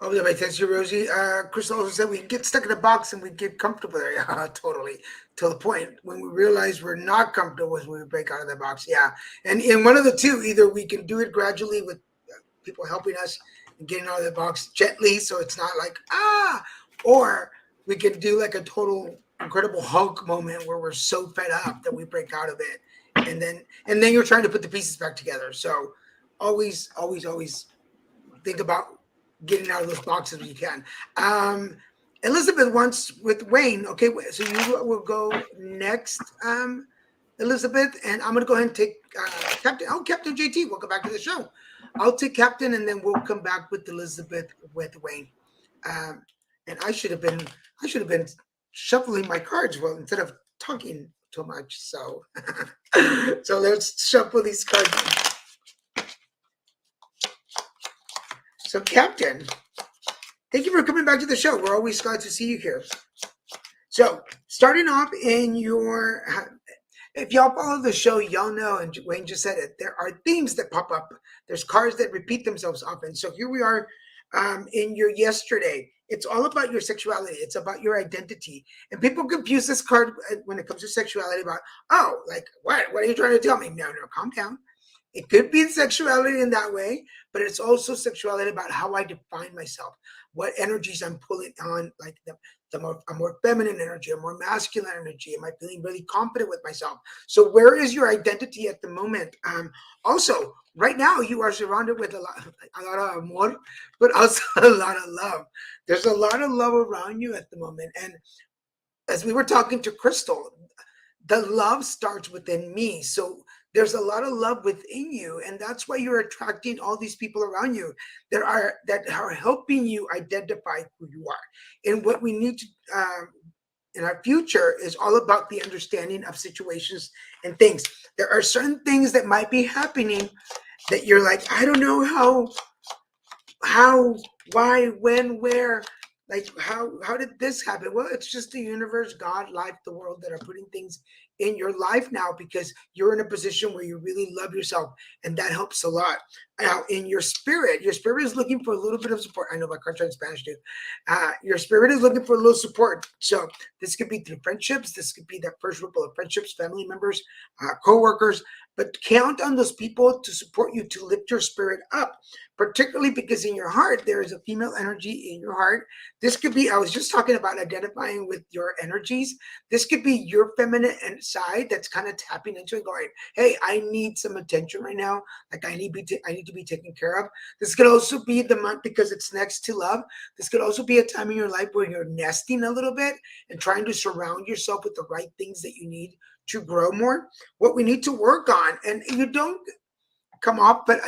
Oh, yeah, thanks you, Rosie. Crystal also said we get stuck in a box and we get comfortable there. Yeah, totally. To the point when we realize we're not comfortable is when we break out of the box. Yeah. And in one of the two, either we can do it gradually with people helping us and getting out of the box gently, so it's not like, or we can do like a total incredible Hulk moment where we're so fed up that we break out of it. And then you're trying to put the pieces back together. So always think about getting out of those boxes when you can. Elizabeth wants with Wayne. Okay, so you will go next, Elizabeth, and I'm going to go ahead and take Captain. Oh, Captain JT, welcome back to the show. I'll take Captain, and then we'll come back with Elizabeth with Wayne. And I should have been shuffling my cards well instead of talking too much. So so let's shuffle these cards. So, Captain, thank you for coming back to the show. We're always glad to see you here. So, starting off in your, if y'all follow the show, y'all know, and Wayne just said it, there are themes that pop up. There's cards that repeat themselves often. So here we are in your yesterday. It's all about your sexuality. It's about your identity. And people confuse this card when it comes to sexuality about, oh, like, what are you trying to tell me? No, calm down. It could be sexuality in that way, but it's also sexuality about how I define myself, what energies I'm pulling on, like a more feminine energy, a more masculine energy. Am I feeling really confident with myself? So where is your identity at the moment? Also, right now you are surrounded with a lot of amor, but also a lot of love. There's a lot of love around you at the moment. And as we were talking to Crystal, the love starts within me. So There's a lot of love within you, and that's why you're attracting all these people around you that are helping you identify who you are. And what we need to in our future is all about the understanding of situations and things. There are certain things that might be happening that you're like, I don't know how, why, when, where, like how did this happen? Well, it's just the universe, God, life, the world that are putting things in your life now because you're in a position where you really love yourself, and that helps a lot. Now, in your spirit is looking for a little bit of support. I know my cards are in Spanish too. Your spirit is looking for a little support. So this could be through friendships. This could be that first ripple of friendships, family members, co-workers. But count on those people to support you, to lift your spirit up, particularly because in your heart, there is a female energy in your heart. This could be, I was just talking about identifying with your energies. This could be your feminine side that's kind of tapping into it, going, hey, I need some attention right now. Like I need to be taken care of. This could also be the month because it's next to love. This could also be a time in your life where you're nesting a little bit and trying to surround yourself with the right things that you need to grow more. What we need to work on, and you don't come off, but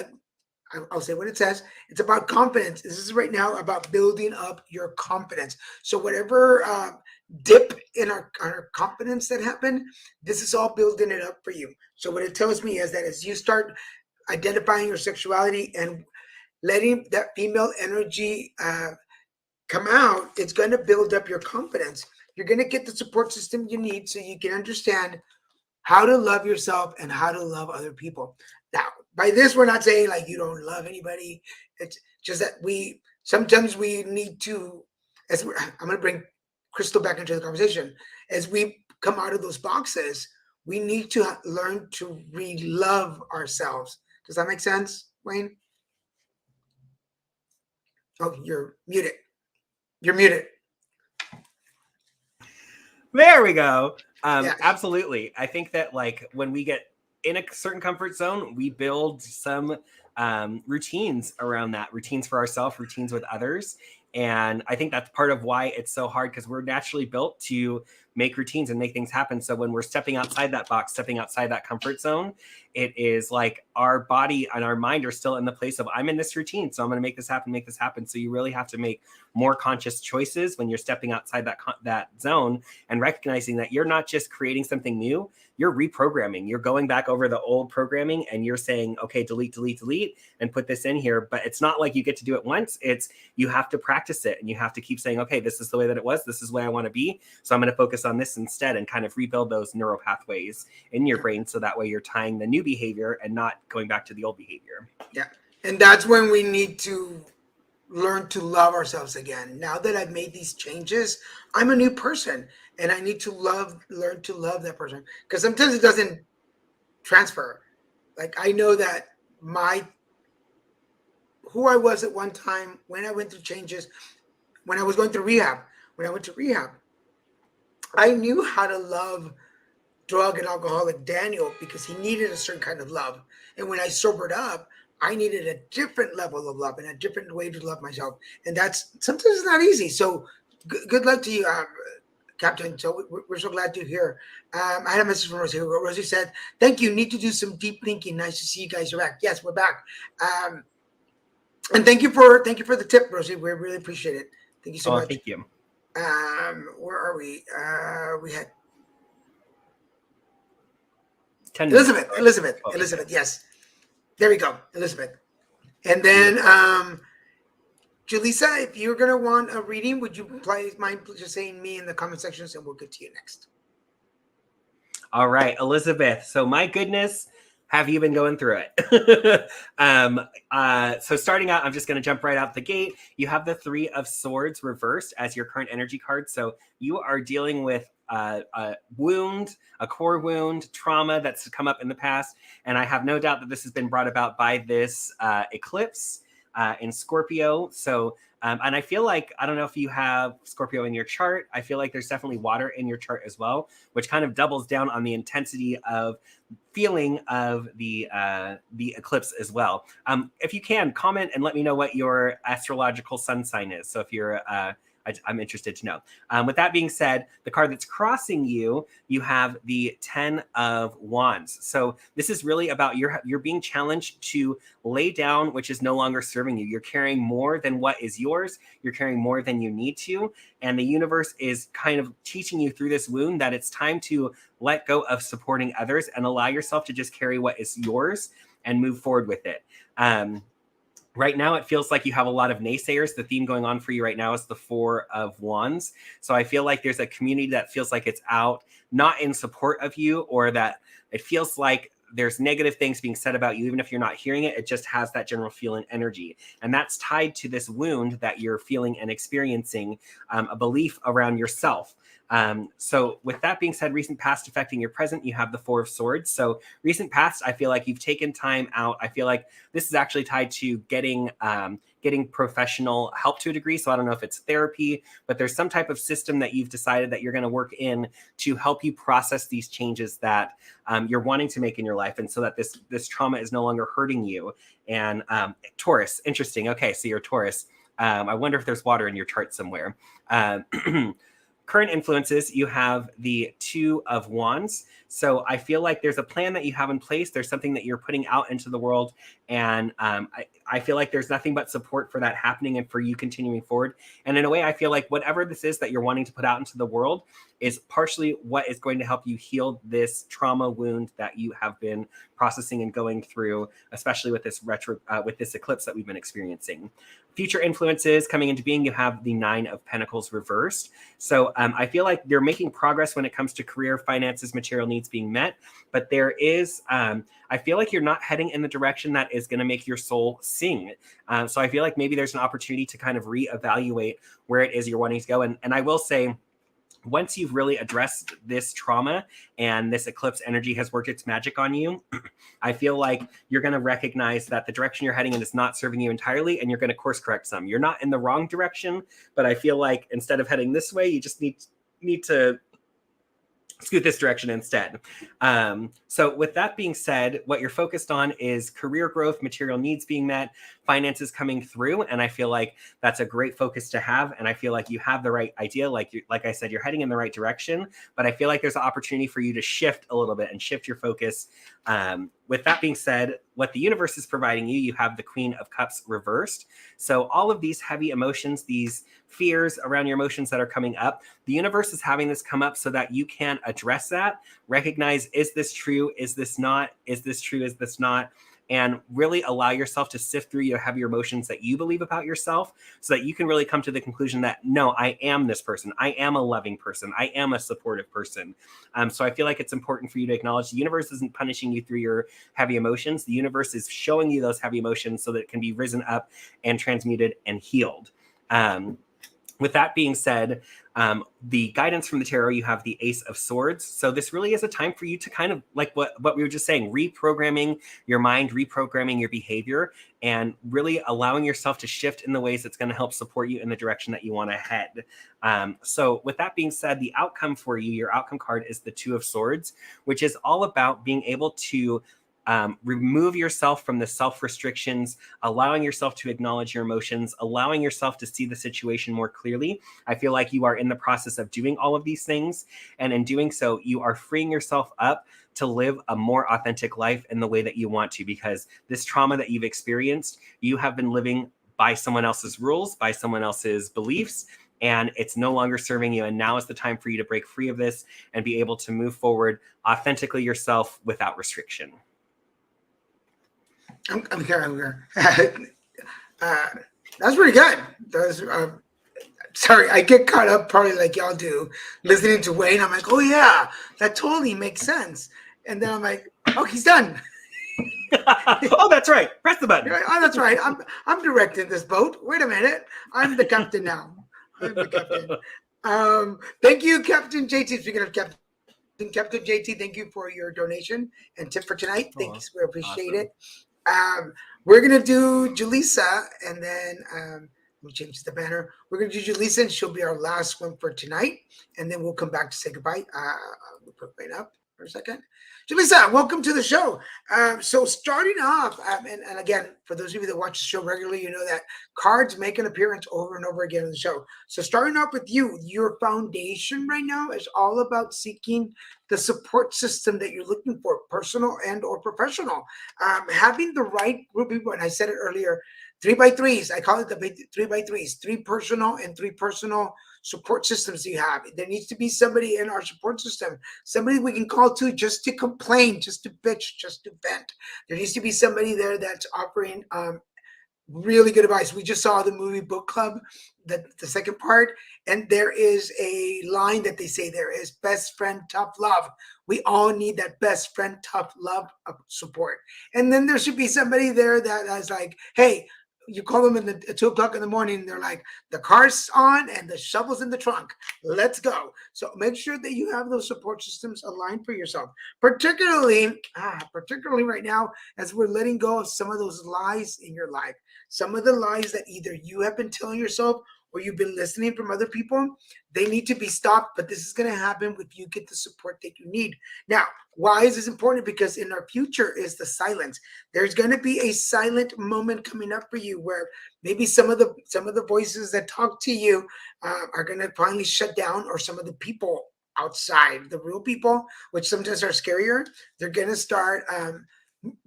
I'll say what it says. It's about confidence. This is right now about building up your confidence. So whatever dip in our confidence that happened, this is all building it up for you. So what it tells me is that as you start identifying your sexuality and letting that female energy come out, it's going to build up your confidence. You're going to get the support system you need so you can understand how to love yourself and how to love other people. Now, by this, we're not saying like you don't love anybody. It's just that we sometimes we need to, I'm going to bring Crystal back into the conversation. As we come out of those boxes, we need to learn to re-love ourselves. Does that make sense, Wayne? Oh, you're muted. You're muted. There we go. Yeah. Absolutely. I think that like when we get in a certain comfort zone, we build some routines around that, routines for ourselves, routines with others. And I think that's part of why it's so hard, because we're naturally built to make routines and make things happen. So when we're stepping outside that box, stepping outside that comfort zone, it is like our body and our mind are still in the place of, I'm in this routine, so I'm going to make this happen, make this happen. So you really have to make more conscious choices when you're stepping outside that zone and recognizing that you're not just creating something new, you're reprogramming. You're going back over the old programming and you're saying, okay, delete, delete, delete, and put this in here. But it's not like you get to do it once. It's you have to practice it and you have to keep saying, okay, this is the way that it was. This is where I want to be. So I'm going to focus on this instead and kind of rebuild those neural pathways in your brain. So that way you're tying the new behavior and not going back to the old behavior. Yeah. And that's when we need to learn to love ourselves again. Now that I've made these changes, I'm a new person and I need to learn to love that person, because sometimes it doesn't transfer. Like I know that who I was at one time when I went through changes, when I was going through rehab, when I went to rehab, I knew how to love drug and alcoholic Daniel because he needed a certain kind of love. And when I sobered up, I needed a different level of love and a different way to love myself. And that's sometimes it's not easy. So good luck to you, Captain. So we're so glad to hear. I had a message from Rosie. Rosie said, thank you. Need to do some deep thinking. Nice to see you guys are back. Yes, we're back. And thank you for the tip, Rosie. We really appreciate it. Thank you so much. Thank you. Where are we? We had 10 minutes. Elizabeth. Yes. There we go. Elizabeth. And then, Julissa, if you're going to want a reading, would you please mind just saying me in the comment sections and we'll get to you next. All right, Elizabeth. So my goodness, have you been going through it? So starting out, I'm just going to jump right out the gate. You have the 3 of Swords reversed as your current energy card. So you are dealing with a wound, a core wound, trauma that's come up in the past. And I have no doubt that this has been brought about by this eclipse in Scorpio. So, and I feel like, I don't know if you have Scorpio in your chart. I feel like there's definitely water in your chart as well, which kind of doubles down on the intensity of feeling of the eclipse as well. If you can, comment and let me know what your astrological sun sign is. So if you're I'm interested to know. With that being said, the card that's crossing you, you have the 10 of Wands. So this is really about you're being challenged to lay down which is no longer serving you. You're carrying more than what is yours. You're carrying more than you need to. And the universe is kind of teaching you through this wound that it's time to let go of supporting others and allow yourself to just carry what is yours and move forward with it. Right now, it feels like you have a lot of naysayers. The theme going on for you right now is the 4 of Wands. So I feel like there's a community that feels like it's out, not in support of you, or that it feels like there's negative things being said about you. Even if you're not hearing it, it just has that general feel and energy. And that's tied to this wound that you're feeling and experiencing, a belief around yourself. So with that being said, recent past affecting your present, you have the 4 of Swords. So recent past, I feel like you've taken time out. I feel like this is actually tied to getting professional help to a degree. So I don't know if it's therapy, but there's some type of system that you've decided that you're going to work in to help you process these changes that you're wanting to make in your life. And so that this trauma is no longer hurting you. And Taurus, interesting. Okay, so you're a Taurus. I wonder if there's water in your chart somewhere. Current influences, you have the 2 of Wands. So I feel like there's a plan that you have in place. There's something that you're putting out into the world. And I feel like there's nothing but support for that happening and for you continuing forward. And in a way, I feel like whatever this is that you're wanting to put out into the world is partially what is going to help you heal this trauma wound that you have been processing and going through, especially with this with this eclipse that we've been experiencing. Future influences coming into being, you have the 9 of Pentacles reversed. So I feel like you're making progress when it comes to career, finances, material needs being met. But there is, I feel like you're not heading in the direction that is going to make your soul sing. So I feel like maybe there's an opportunity to kind of reevaluate where it is you're wanting to go. And I will say, once you've really addressed this trauma and this eclipse energy has worked its magic on you, I feel like you're going to recognize that the direction you're heading in is not serving you entirely, and you're going to course correct some. You're not in the wrong direction, but I feel like instead of heading this way, you just need to scoot this direction instead. So with that being said, what you're focused on is career growth, material needs being met, finances coming through. And I feel like that's a great focus to have. And I feel like you have the right idea. Like I said, you're heading in the right direction, but I feel like there's an opportunity for you to shift a little bit and shift your focus. With that being said, what the universe is providing you, you have the Queen of Cups reversed. So all of these heavy emotions, these fears around your emotions that are coming up, the universe is having this come up so that you can address that, recognize, is this true? Is this not? Is this true? Is this not? And really allow yourself to sift through your heavier emotions that you believe about yourself so that you can really come to the conclusion that, no, I am this person. I am a loving person. I am a supportive person. So I feel like it's important for you to acknowledge the universe isn't punishing you through your heavy emotions. The universe is showing you those heavy emotions so that it can be risen up and transmuted and healed. With that being said, the guidance from the tarot, you have the Ace of Swords. So this really is a time for you to kind of, like what we were just saying, reprogramming your mind, reprogramming your behavior, and really allowing yourself to shift in the ways that's going to help support you in the direction that you want to head. So with that being said, the outcome for you, your outcome card is the 2 of Swords, which is all about being able to remove yourself from the self-restrictions, allowing yourself to acknowledge your emotions, allowing yourself to see the situation more clearly. I feel like you are in the process of doing all of these things. And in doing so, you are freeing yourself up to live a more authentic life in the way that you want to, because this trauma that you've experienced, you have been living by someone else's rules, by someone else's beliefs, and it's no longer serving you. And now is the time for you to break free of this and be able to move forward authentically yourself without restriction. I'm here. That's pretty good. Sorry, I get caught up probably like y'all do, listening to Wayne. I'm like, oh yeah, that totally makes sense. And then I'm like, oh, he's done. Oh, that's right. Press the button. Oh, that's right. I'm directing this boat. Wait a minute. I'm the captain now. I'm the captain. Thank you, Captain JT. Speaking of Captain JT, thank you for your donation and tip for tonight. Thanks. We appreciate it. We're gonna do Julissa, and then we'll change the banner. We're gonna do Julissa, and she'll be our last one for tonight, and then we'll come back to say goodbye. We'll put it up for a second. Julissa, welcome to the show. So starting off, and again, for those of you that watch the show regularly, you know that cards make an appearance over and over again in the show. So starting off with you, your foundation right now is all about seeking the support system that you're looking for, personal and or professional. Having the right group of people, and I said it earlier, 3x3s. I call it the 3x3s, three personal and three personal support systems you have. There needs to be somebody in our support system, somebody we can call to just to complain, just to bitch, just to vent. There needs to be somebody there that's offering really good advice. We just saw the movie Book Club, the second part, and there is a line that they say there is best friend, tough love. We all need that best friend, tough love support. And then there should be somebody there that is like, hey, you call them at 2 o'clock in the morning, they're like, the car's on and the shovel's in the trunk. Let's go. So make sure that you have those support systems aligned for yourself, particularly right now, as we're letting go of some of those lies in your life. Some of the lies that either you have been telling yourself or you've been listening from other people, they need to be stopped. But this is going to happen if you get the support that you need. Now, why is this important? Because in our future is the silence. There's going to be a silent moment coming up for you where maybe some of the voices that talk to you are going to finally shut down, or some of the people outside, the real people, which sometimes are scarier, they're going to start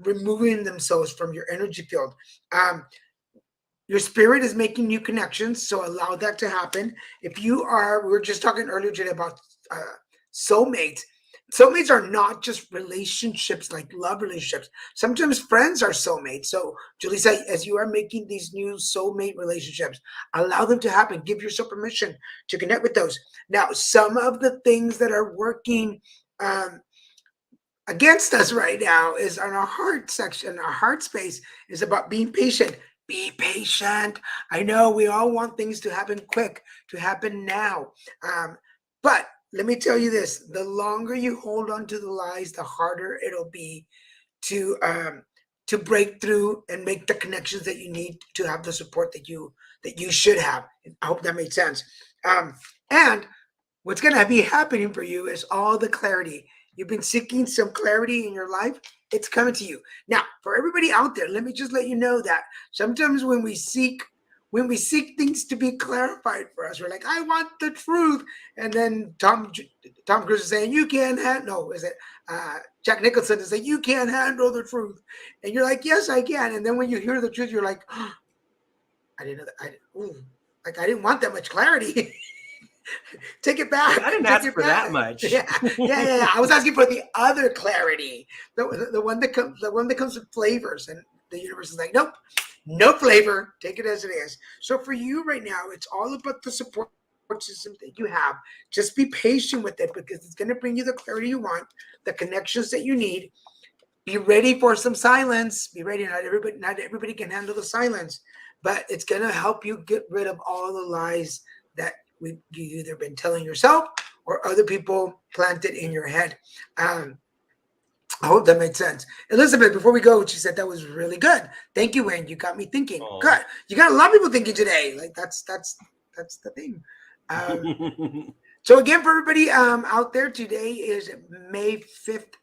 removing themselves from your energy field. Your spirit is making new connections, so allow that to happen. If you are, we were just talking earlier today about soulmates. Soulmates are not just relationships like love relationships. Sometimes friends are soulmates. So, Julissa, as you are making these new soulmate relationships, allow them to happen. Give yourself permission to connect with those. Now, some of the things that are working against us right now is on our heart section. Our heart space is about being patient. Be patient. I know we all want things to happen quick, to happen now. But let me tell you this, the longer you hold on to the lies, the harder it'll be to break through and make the connections that you need to have the support that you should have. I hope that made sense. And what's going to be happening for you is all the clarity. You've been seeking some clarity in your life. It's coming to you. Now, for everybody out there, let me just let you know that sometimes when we seek things to be clarified for us, we're like, I want the truth. And then Tom Cruise is saying, you can't handle, Jack Nicholson is saying, you can't handle the truth. And you're like, yes, I can. And then when you hear the truth, you're like, oh, I didn't know that. I didn't want that much clarity. Take it back. I didn't ask for that much. Yeah. I was asking for the other clarity, the one that comes with flavors, and the universe is like, nope, no flavor. Take it as it is. So for you right now, it's all about the support system that you have. Just be patient with it, because it's going to bring you the clarity you want, the connections that you need. Be ready for some silence. Be ready. Not everybody can handle the silence, but it's going to help you get rid of all the lies that you either been telling yourself or other people planted in your head. I hope that made sense. Elizabeth, before we go, she said that was really good. Thank you, Wayne. You got me thinking. Aww. Good. You got a lot of people thinking today. Like that's the thing. So again, for everybody out there, today is May 5th,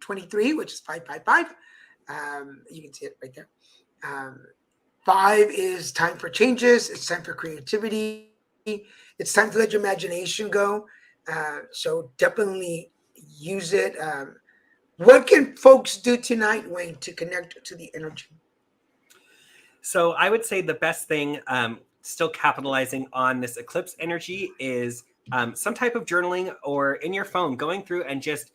23, which is 555. You can see it right there. 5 is time for changes. It's time for creativity. It's time to let your imagination go. So definitely use it. What can folks do tonight, Wayne, to connect to the energy? So I would say the best thing, still capitalizing on this eclipse energy, is some type of journaling, or in your phone, going through and just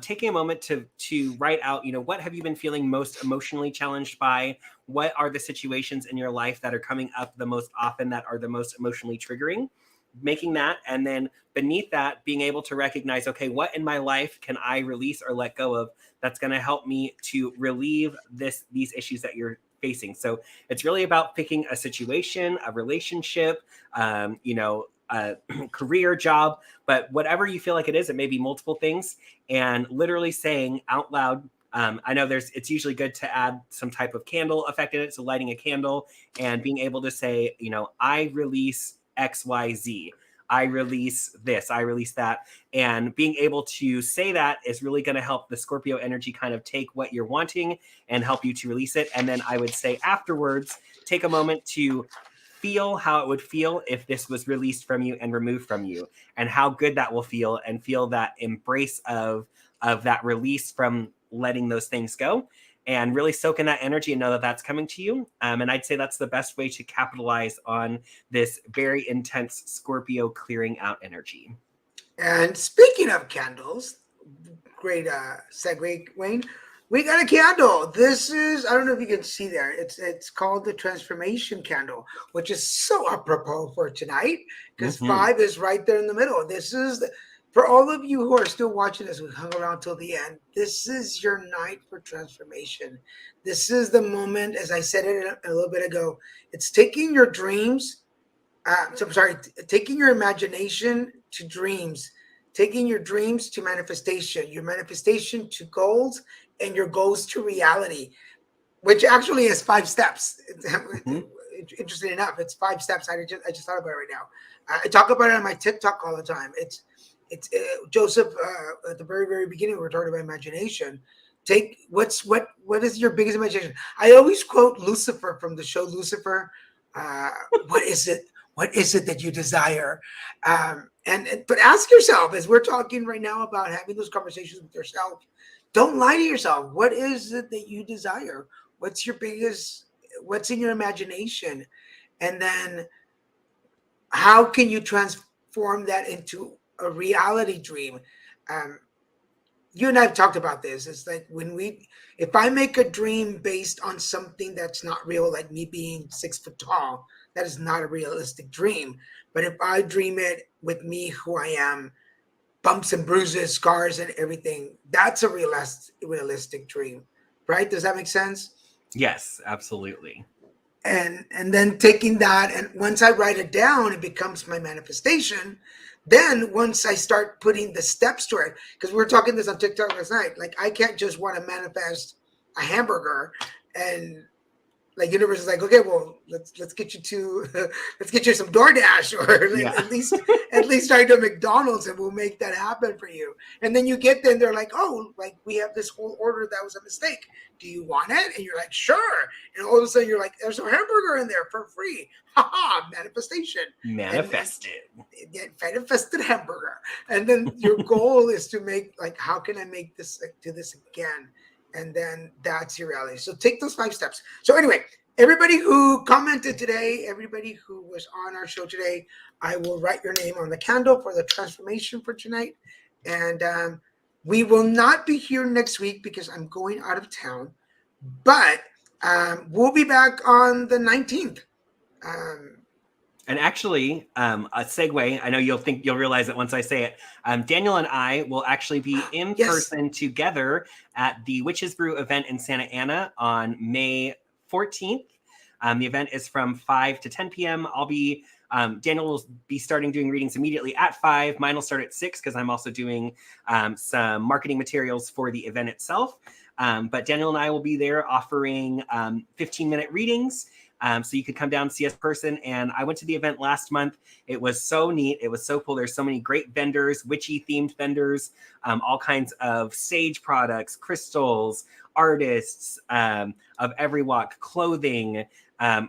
taking a moment to write out, what have you been feeling most emotionally challenged by? What are the situations in your life that are coming up the most often, that are the most emotionally triggering? Making that, and then beneath that, being able to recognize, okay, what in my life can I release or let go of that's going to help me to relieve these issues that you're facing. So it's really about picking a situation, a relationship, a career, job, but whatever you feel like it is, it may be multiple things, and literally saying out loud. I know it's usually good to add some type of candle effect in it. So lighting a candle and being able to say, I release XYZ. I release this, I release that. And being able to say that is really going to help the Scorpio energy kind of take what you're wanting and help you to release it. And then I would say afterwards, take a moment to feel how it would feel if this was released from you and removed from you, and how good that will feel, and feel that embrace of that release from letting those things go, and really soak in that energy and know that that's coming to you. And I'd say that's the best way to capitalize on this very intense Scorpio clearing out energy. And speaking of candles, great segue, Wayne. We got a candle. This is, I don't know if you can see there. It's called the transformation candle, which is so apropos for tonight because 5 is right there in the middle. This is for all of you who are still watching this, who hung around till the end. This is your night for transformation. This is the moment, as I said it a little bit ago. It's taking your dreams. Taking your imagination to dreams, taking your dreams to manifestation, your manifestation to goals, and your goals to reality, which actually is 5 steps. Interesting enough, it's 5 steps. I just thought about it right now. I talk about it on my TikTok all the time. It's Joseph at the very beginning. We were talking about imagination. Take what is your biggest imagination? I always quote Lucifer from the show Lucifer. What is it? What is it that you desire? But ask yourself, as we're talking right now about having those conversations with yourself, don't lie to yourself. What is it that you desire? What's in your imagination? And then how can you transform that into a reality dream? You and I have talked about this. It's like if I make a dream based on something that's not real, like me being 6 foot tall, that is not a realistic dream. But if I dream it with me, who I am, bumps and bruises, scars and everything, that's a realistic dream, right? Does that make sense? Yes, absolutely. And then taking that, and once I write it down, it becomes my manifestation. Then once I start putting the steps to it, because we were talking this on TikTok last night, like I can't just want to manifest a hamburger and like universe is like, okay, well, let's get you to let's get you some DoorDash or at least try to McDonald's and we'll make that happen for you. And then you get there and they're like, oh, like we have this whole order that was a mistake. Do you want it? And you're like, sure. And all of a sudden you're like, there's a hamburger in there for free. Ha manifestation. Manifested. Manifested hamburger. And then your goal is to make like, how can I make this do this again? And then that's your reality. So take those 5 steps. So anyway, everybody who commented today, everybody who was on our show today, I will write your name on the candle for the transformation for tonight. And we will not be here next week because I'm going out of town. But we'll be back on the 19th. And actually, a segue, I know you'll realize it once I say it. Daniel and I will actually be in person together at the Witches Brew event in Santa Ana on May 14th. The event is from 5 to 10 p.m. Daniel will be doing readings immediately at 5. Mine will start at 6 because I'm also doing some marketing materials for the event itself. But Daniel and I will be there offering 15-minute readings. So you could come down and see us in person. And I went to the event last month. It was so neat. It was so cool. There's so many great vendors, witchy themed vendors, all kinds of sage products, crystals, artists of every walk, clothing,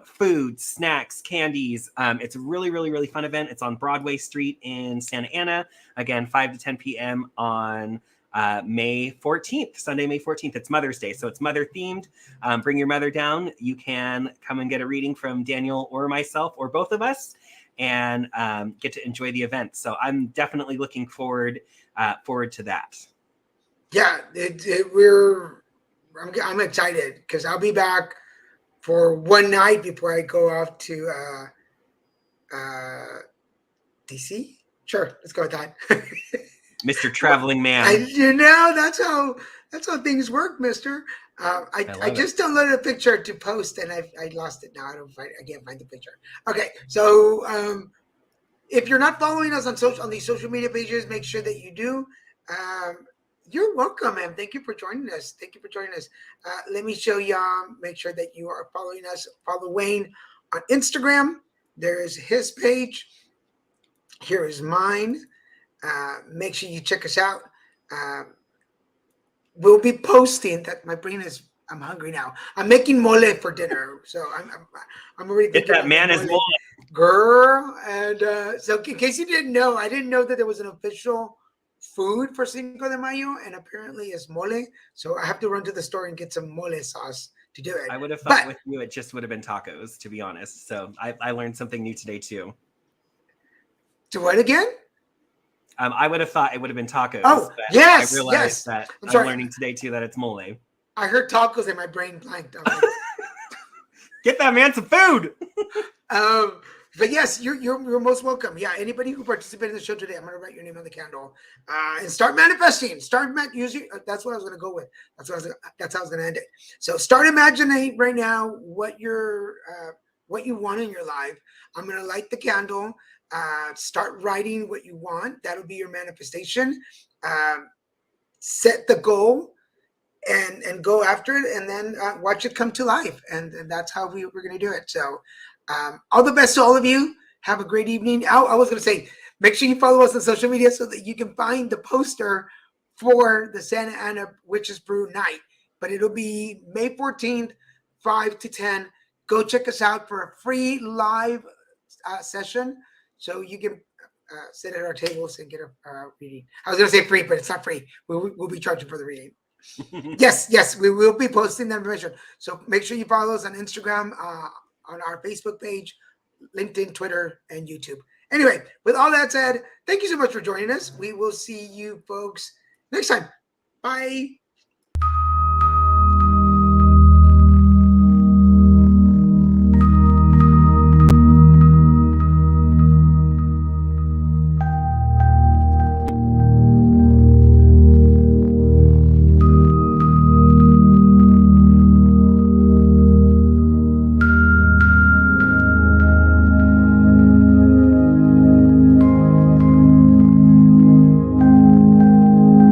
food, snacks, candies. It's a really, really, really fun event. It's on Broadway Street in Santa Ana. Again, 5 to 10 p.m. on May 14th, Sunday, May 14th. It's Mother's Day, so it's mother themed. Bring your mother down. You can come and get a reading from Daniel or myself or both of us and get to enjoy the event. So I'm definitely looking forward to that. Yeah, I'm excited because I'll be back for one night before I go off to DC. Sure, let's go with that. Mr. Traveling Man. That's how things work, Mister. I just downloaded a picture to post, and I lost it now. I can't find the picture. Okay, so if you're not following us on these social media pages, make sure that you do. You're welcome, and thank you for joining us. Let me show y'all. Make sure that you are following us. Follow Wayne on Instagram. There is his page. Here is mine. Make sure you check us out. Uh, we'll be posting that. My brain is. I'm hungry now. I'm making mole for dinner, so I'm already Get thinking that about the man as mole, well. girl. And so, in case you didn't know, I didn't know that there was an official food for Cinco de Mayo, and apparently it's mole. So I have to run to the store and get some mole sauce to do it. I would have thought But with you it just would have been tacos, to be honest. So I learned something new today too. to what again? I would have thought it would have been tacos, Oh, but I yes, realized yes. that I'm I'm sorry. learning today too that it's mole. I heard tacos and my brain blanked. Get that man some food. Um, but yes, you're most welcome. Yeah, anybody who participated in the show today, I'm gonna write your name on the candle and start manifesting. Using. That's what I was gonna go with. That's how I was gonna end it. So start imagining right now what you want in your life. I'm gonna light the candle. Start writing what you want. That'll be your manifestation. Set the goal and go after it, and then watch it come to life. And that's how we're going to do it. So all the best to all of you. Have a great evening. I was going to say, make sure you follow us on social media so that you can find the poster for the Santa Ana Witches Brew night. But it'll be May 14th, 5 to 10. Go check us out for a free live session so you can sit at our tables and get a reading. I was going to say free, but it's not free. We'll be charging for the reading. Yes, we will be posting the information. So make sure you follow us on Instagram, on our Facebook page, LinkedIn, Twitter, and YouTube. Anyway, with all that said, thank you so much for joining us. We will see you folks next time. Bye.